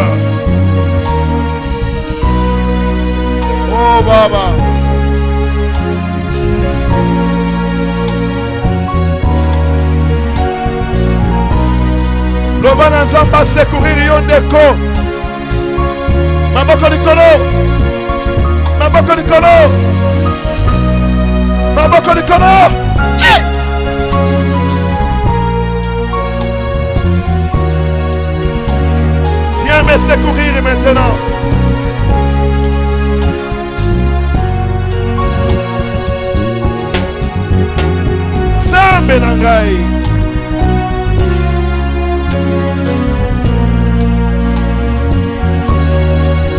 Oh Baba. Loba Samba secourir yo ndeko. Maboko likolo. Maboko likolo. Maboko likolo. Viens me secourir maintenant. Sambe nangai.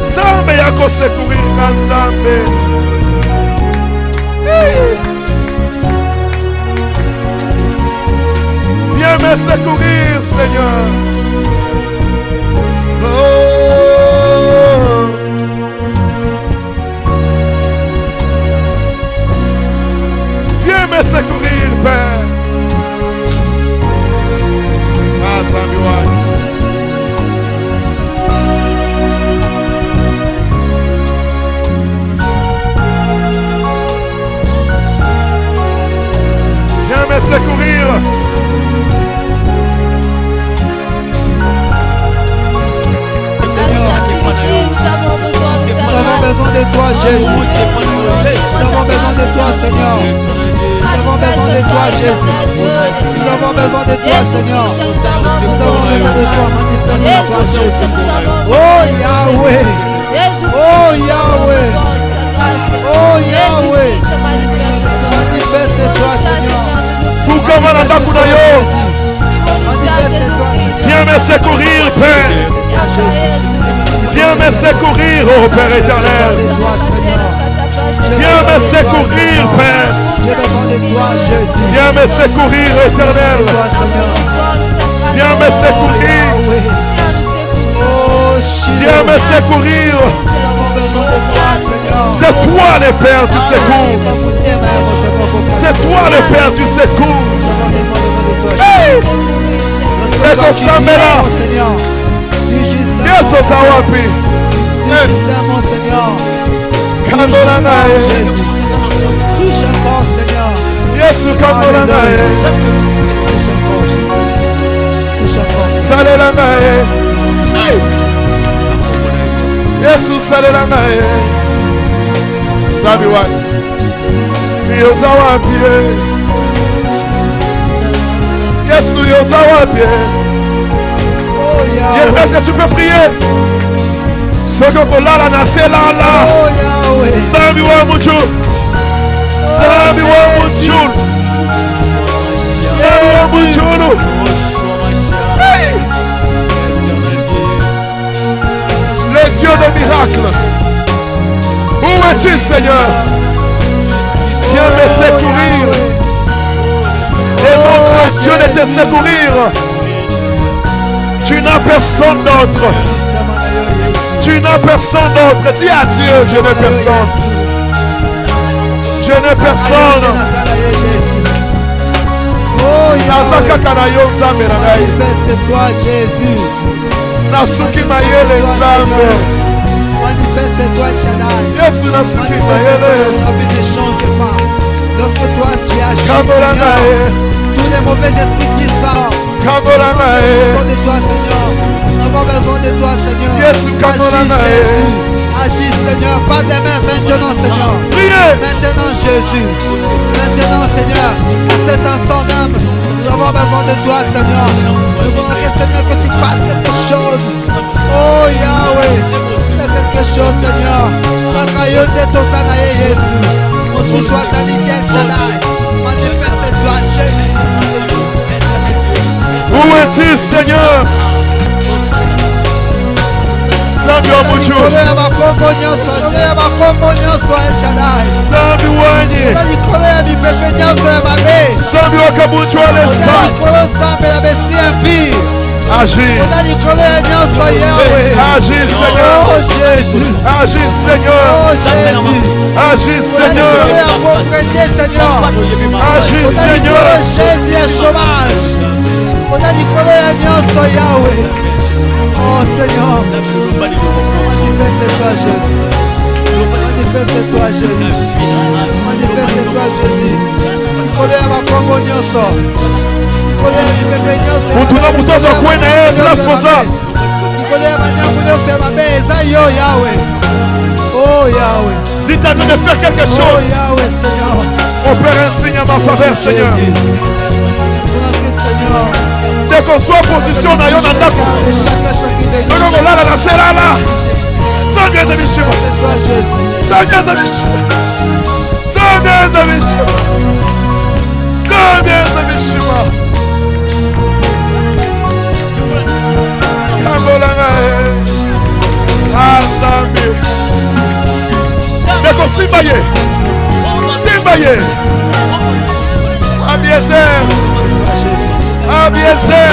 Sambe yako secourir na Sambe. Viens me secourir, Seigneur. Oh. Viens me secourir, Père. Viens me secourir. Nous avons besoin de toi, Jésus. Nous avons besoin de toi, Seigneur. Nous avons besoin de toi, Jésus. Nous avons besoin de toi, Seigneur. Nous avons besoin de toi, manifeste-toi, Jésus. Oh Yahweh. Oh Yahweh. Oh Yahweh. Manifeste-toi, Seigneur. Manifeste-toi. Viens me secourir, Père. Viens me secourir, oh Père éternel. Viens me secourir, Père. Viens me secourir, éternel. Viens me secourir. Viens me secourir. C'est toi le Père du secours. C'est toi le Père du secours. Hey! Et qu'on s'en met là. Yes, Osawapi. Mon Seigneur. Kandolanae. Touche encore, Seigneur. Yes, Kandolanae. Touche encore. Salelanae. Yes, Salelanae. Sabi what? Yosawapi. Yes, Yosawapi. Est-ce que tu peux prier? Ce que vous là, c'est là. Sabi wa muchul. Sabi wa muchul. Sabi wa muchul. Hey! Le Dieu des miracles. Où es-tu, Seigneur? Viens me secourir. Demande à Dieu de te secourir. Tu n'as personne d'autre. Tu n'as personne d'autre. Dis à Dieu, je n'ai personne. Je n'ai personne. Manifeste-toi, Jésus. Manifeste-toi, Shaddai. Yes, Nasuki Mayele. Ne change pas. Lorsque toi tu agis, Seigneur, tous les mauvais esprits disparaissent. Nous avons besoin de toi, Seigneur. Nous avons besoin de toi, Seigneur. Yes, agis, Seigneur. Pas des mains maintenant, Seigneur. Maintenant, Jésus. Maintenant, Seigneur. À cet instant d'âme, nous avons besoin de toi, Seigneur. Nous voulons que, Seigneur, que tu fasses quelque chose. Oh, Yahweh. Fais quelque chose, Seigneur. Mon soit sanitaire, Shaddai. Manifeste-toi, Jésus. Où es-tu, Seigneur? Sabi wa mucho. Sabi wani. Sabi wa kabucho alesa. Agis. Agis, Seigneur. Agis, Seigneur. Agis, Seigneur. Agis, Seigneur. Jésus est sauvage. On a dit qu'on est Yahweh. Oh Seigneur, manifeste-toi Jésus. Manifeste-toi Jésus. Manifeste-toi Jésus. Nicolas va prendre nyonso. Nicolas va pepe nyonso. Mutuna mutosa kwena place pour ça. Nicolas va nyambu nyonso ya mabe eza yo Yahweh. Oh Yahweh. Dis à Dieu de faire quelque chose. Oh Yahweh Seigneur. Opère un signe à ma faveur, Seigneur. Dès qu'on soit en position, on a yon andako. Ce qu'on a là, c'est là. Ça vient de Michel. Ça vient de Michel. Ça vient de Michel. Ça vient de Michel. Kambolanga. Azambi. Dès qu'on s'imbaye. S'imbaye. Abiezer. Abiezer.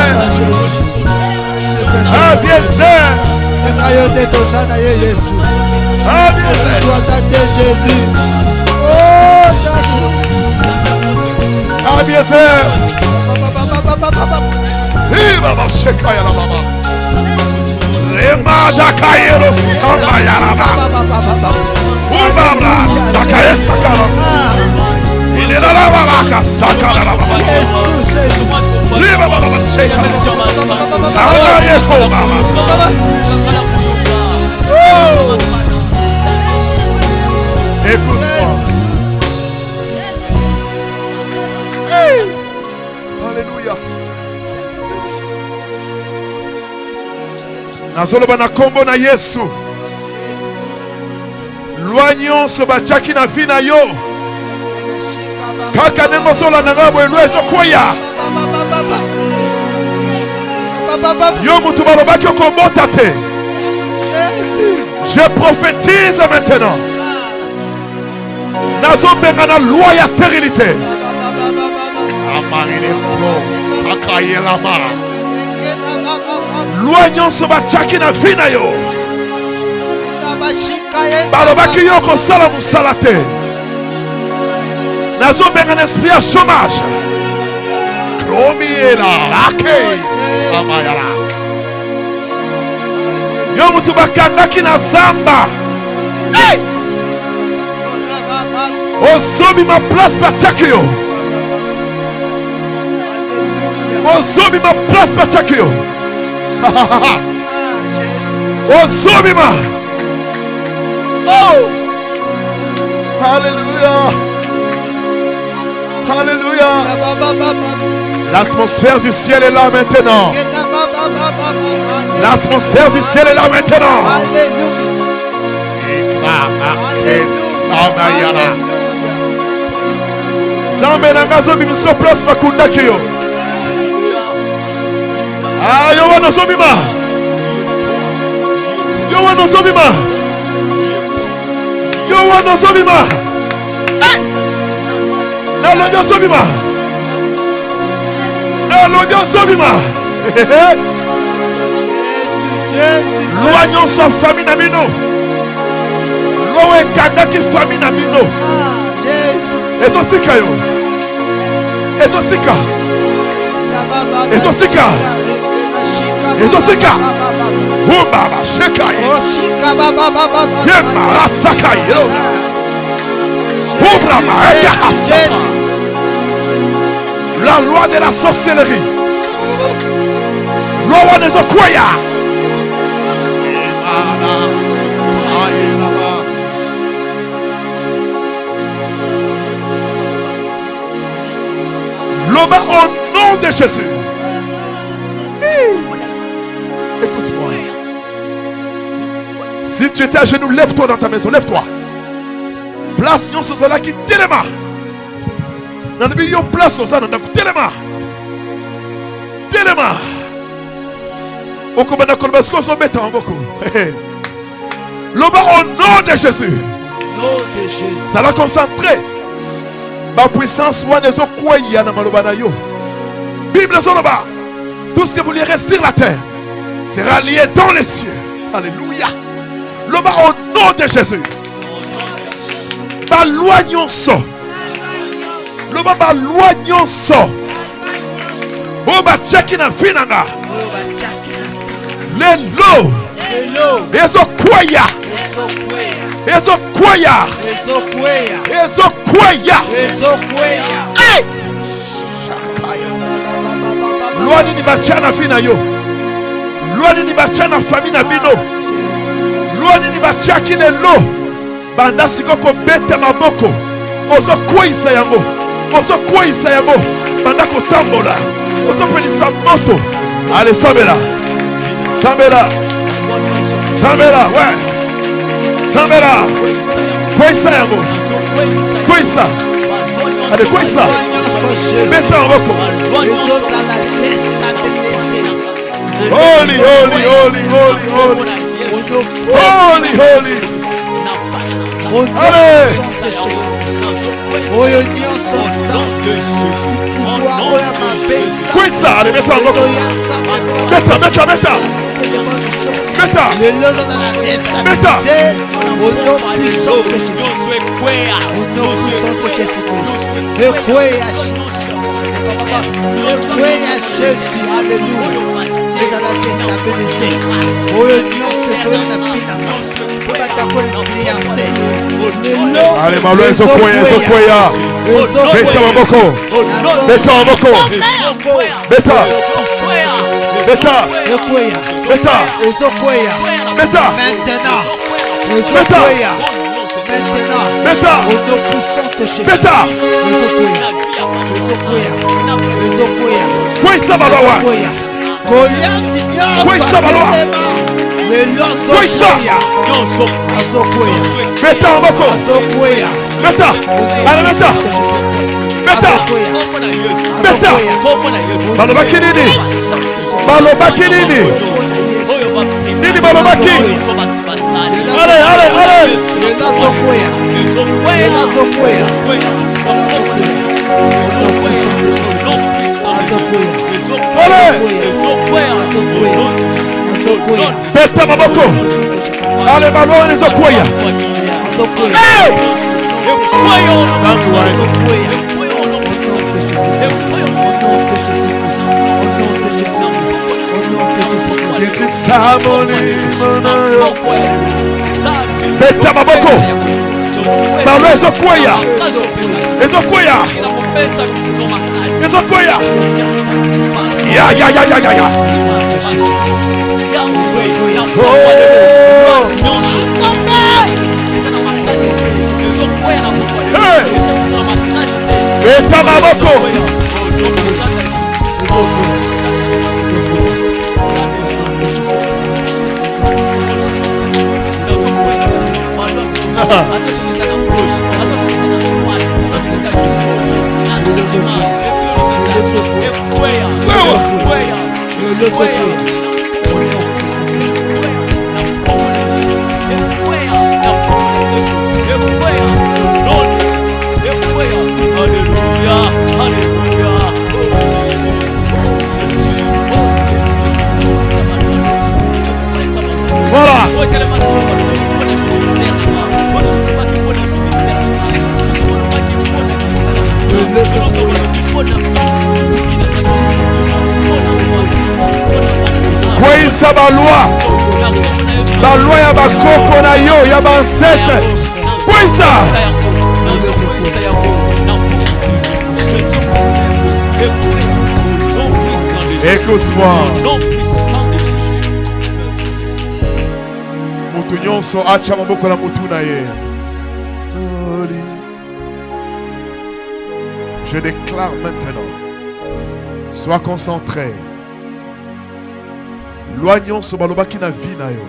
Abiezer. Abiezer. Abiezer. Ibaba shekaya la baba. Rema dakayero samba ya la baba. Ubabra sakaya takara. Il est là baba sakara la baba. Liba baba shekaya. Ala yeko baba. Écoute-moi. Hey. Alléluia. Nazoloba na kombo na Yesu. Loignon so bachaki na vie na yo. Kaka ndenge sola na ngabo elo ezokwea. Yo mutu balobaki okobota te. Je prophétise maintenant. Nazobenga na loi ya stérilité. Amarine klo sakaye lama. Loi nyonso bachaki na vie na yo. balobaki yo kosala mosala te. Nazobenga na esprit ya chômage. Kromiela akes amayala. Yo mutu bakangaki na zamba. Hey! Ozobi ma place batiaki yo. Ozobi ma place batiaki yo. Ozobi ma. Oh! Alléluia. Alléluia. L'atmosphère du ciel est là maintenant. L'atmosphère du ciel est là maintenant. Zambe na ngazo bimiso place bakundaki yo. Ah, yo wana zobima. Yo wana zobima. Yo wana zobima. Nalonyo zobima. Nalonyo zobima. Loignons sa famille na mino. Loe kandaki famille na mino. Ezotika yo. Ezotika. Ezotika. Ezotika. Bumba shekai. Yema rasakai yo. Bumba maeka. La loi de la sorcellerie. Loi des okoya. Loba au nom de Jésus. Écoute-moi. Si tu étais à genoux, lève-toi dans ta maison, lève-toi. Place yon sozala qui telema. Nanbi yo place sozala dans telema. Telema. Okobana kolbasko so beta en beaucoup. Loba au nom de Jésus. Nom de Jésus. Ça va concentrer. Ma puissance wana zo kwaya na maloba na yo. Bible zoloba. Tout ce que vous lirez sur la terre sera lié dans les cieux. Alléluia. Loba au nom de Jésus. Ba loignon so. Loba ba loignon so. Oba chekina finanga. Lelo. Ezo kwaya. Ezo kwaya. Ezo kwaya. Hey! Loi ni bachana fina yo. Loi ni bachana famina bino. Loi ni bachaki ne lo. Banda sikoko beta maboko. Ozo kwisa yango. Ozo kwisa yango. Banda ko tambola. Ozo pelisa moto. Allez, Sambela. Sambela. Sambela, ouais. Sambela. Kwisa yango. Kwisa. Allez, kwisa. Mets en boko. Holy, holy, holy, holy, holy. Holy, holy. Allez. Kwisa, allez, mets en boko. Meta. Meta. Meta. Allez, malo ezo kwaya. Meta maboko. Meta maboko. Meta. Meta. Meta. Meta. Maintenant. Meta. Meta. Meta. Kwisa balawa. Kwisa balawa. Kwisa. Meta maboko. Meta. Allez, meta. Meta. Meta. Balobaki nini? Balobaki nini? Nini balobaki? Allez, allez, allez. Allez. Beta maboko. Ale balwa ni zokwaya. Hey! Kiti samoli mono. Beta maboko. Balwa zokwaya. Ezokwaya. Ezokwaya. Ya. Beta maboko. Kwisa balwa ya bakoko na yo ya bansete kwisa écoute-moi mutu nyonso acha maboko na mutu na ye. Je déclare maintenant, sois concentré. Loignons ce balobaki na vie na yo.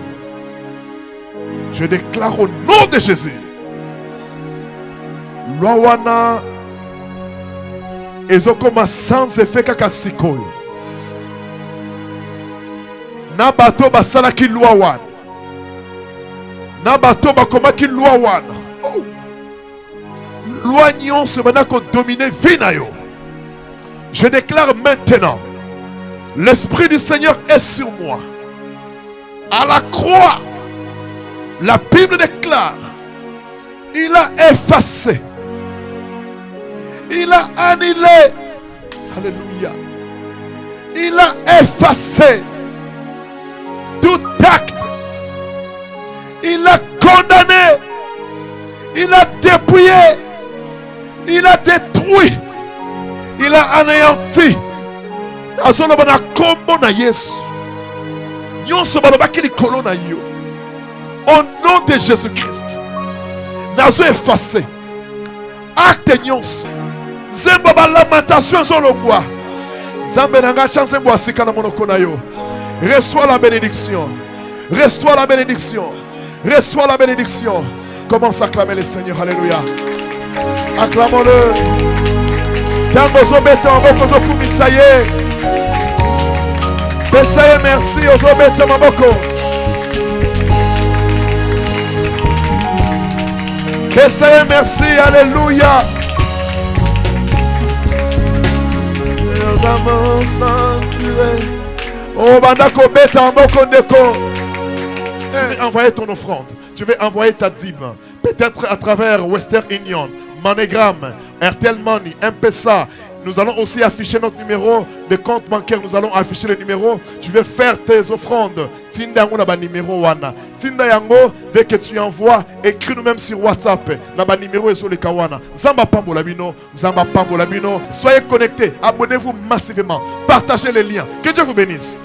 Je déclare au nom de Jésus. Loawana ezokoma sans effet kaka sikoyo. Na bato basala ki loawana. Na bato bakoma ki loawana. Loignons ce maintenant qu'on domine vie na yo. Je déclare maintenant, l'Esprit du Seigneur est sur moi. À la croix, la Bible déclare, il a effacé, il a annulé, alléluia, il a effacé tout acte, il a condamné, il a dépouillé, il a détruit, il a anéanti. Azolo bana kombo na Yesu. Nyonso balobaki likolo na yo. Au nom de Jésus-Christ. Nazo effacé. Acte nyonso. Zemba ba lamentation zolongwa. Zambe nanga chance mbo asika na monoko na yo. Reçois la bénédiction. Reçois la bénédiction. Reçois la bénédiction. Commence à acclamer le Seigneur. Alléluia. Acclamons-le. Tangozo beton bokozo kumisaye. Besaye merci ozo beton maboko. Besaye merci, alléluia. Nous avons sanctué. Oh bandako beton maboko ndeko. Tu veux envoyer ton offrande. Tu veux envoyer ta dîme. Peut-être à travers Western Union, MoneyGram, Airtel Money, M-Pesa. Nous allons aussi afficher notre numéro de compte bancaire. Nous allons afficher le numéro. Tu veux faire tes offrandes. Tinda yango na ba numéro wana. Tinda yango dès que tu envoies, écris-nous même sur WhatsApp. Na ba numéro et sur le kawana. Zamba pambola bino, Zamba pambola bino. Soyez connectés. Abonnez-vous massivement. Partagez les liens. Que Dieu vous bénisse.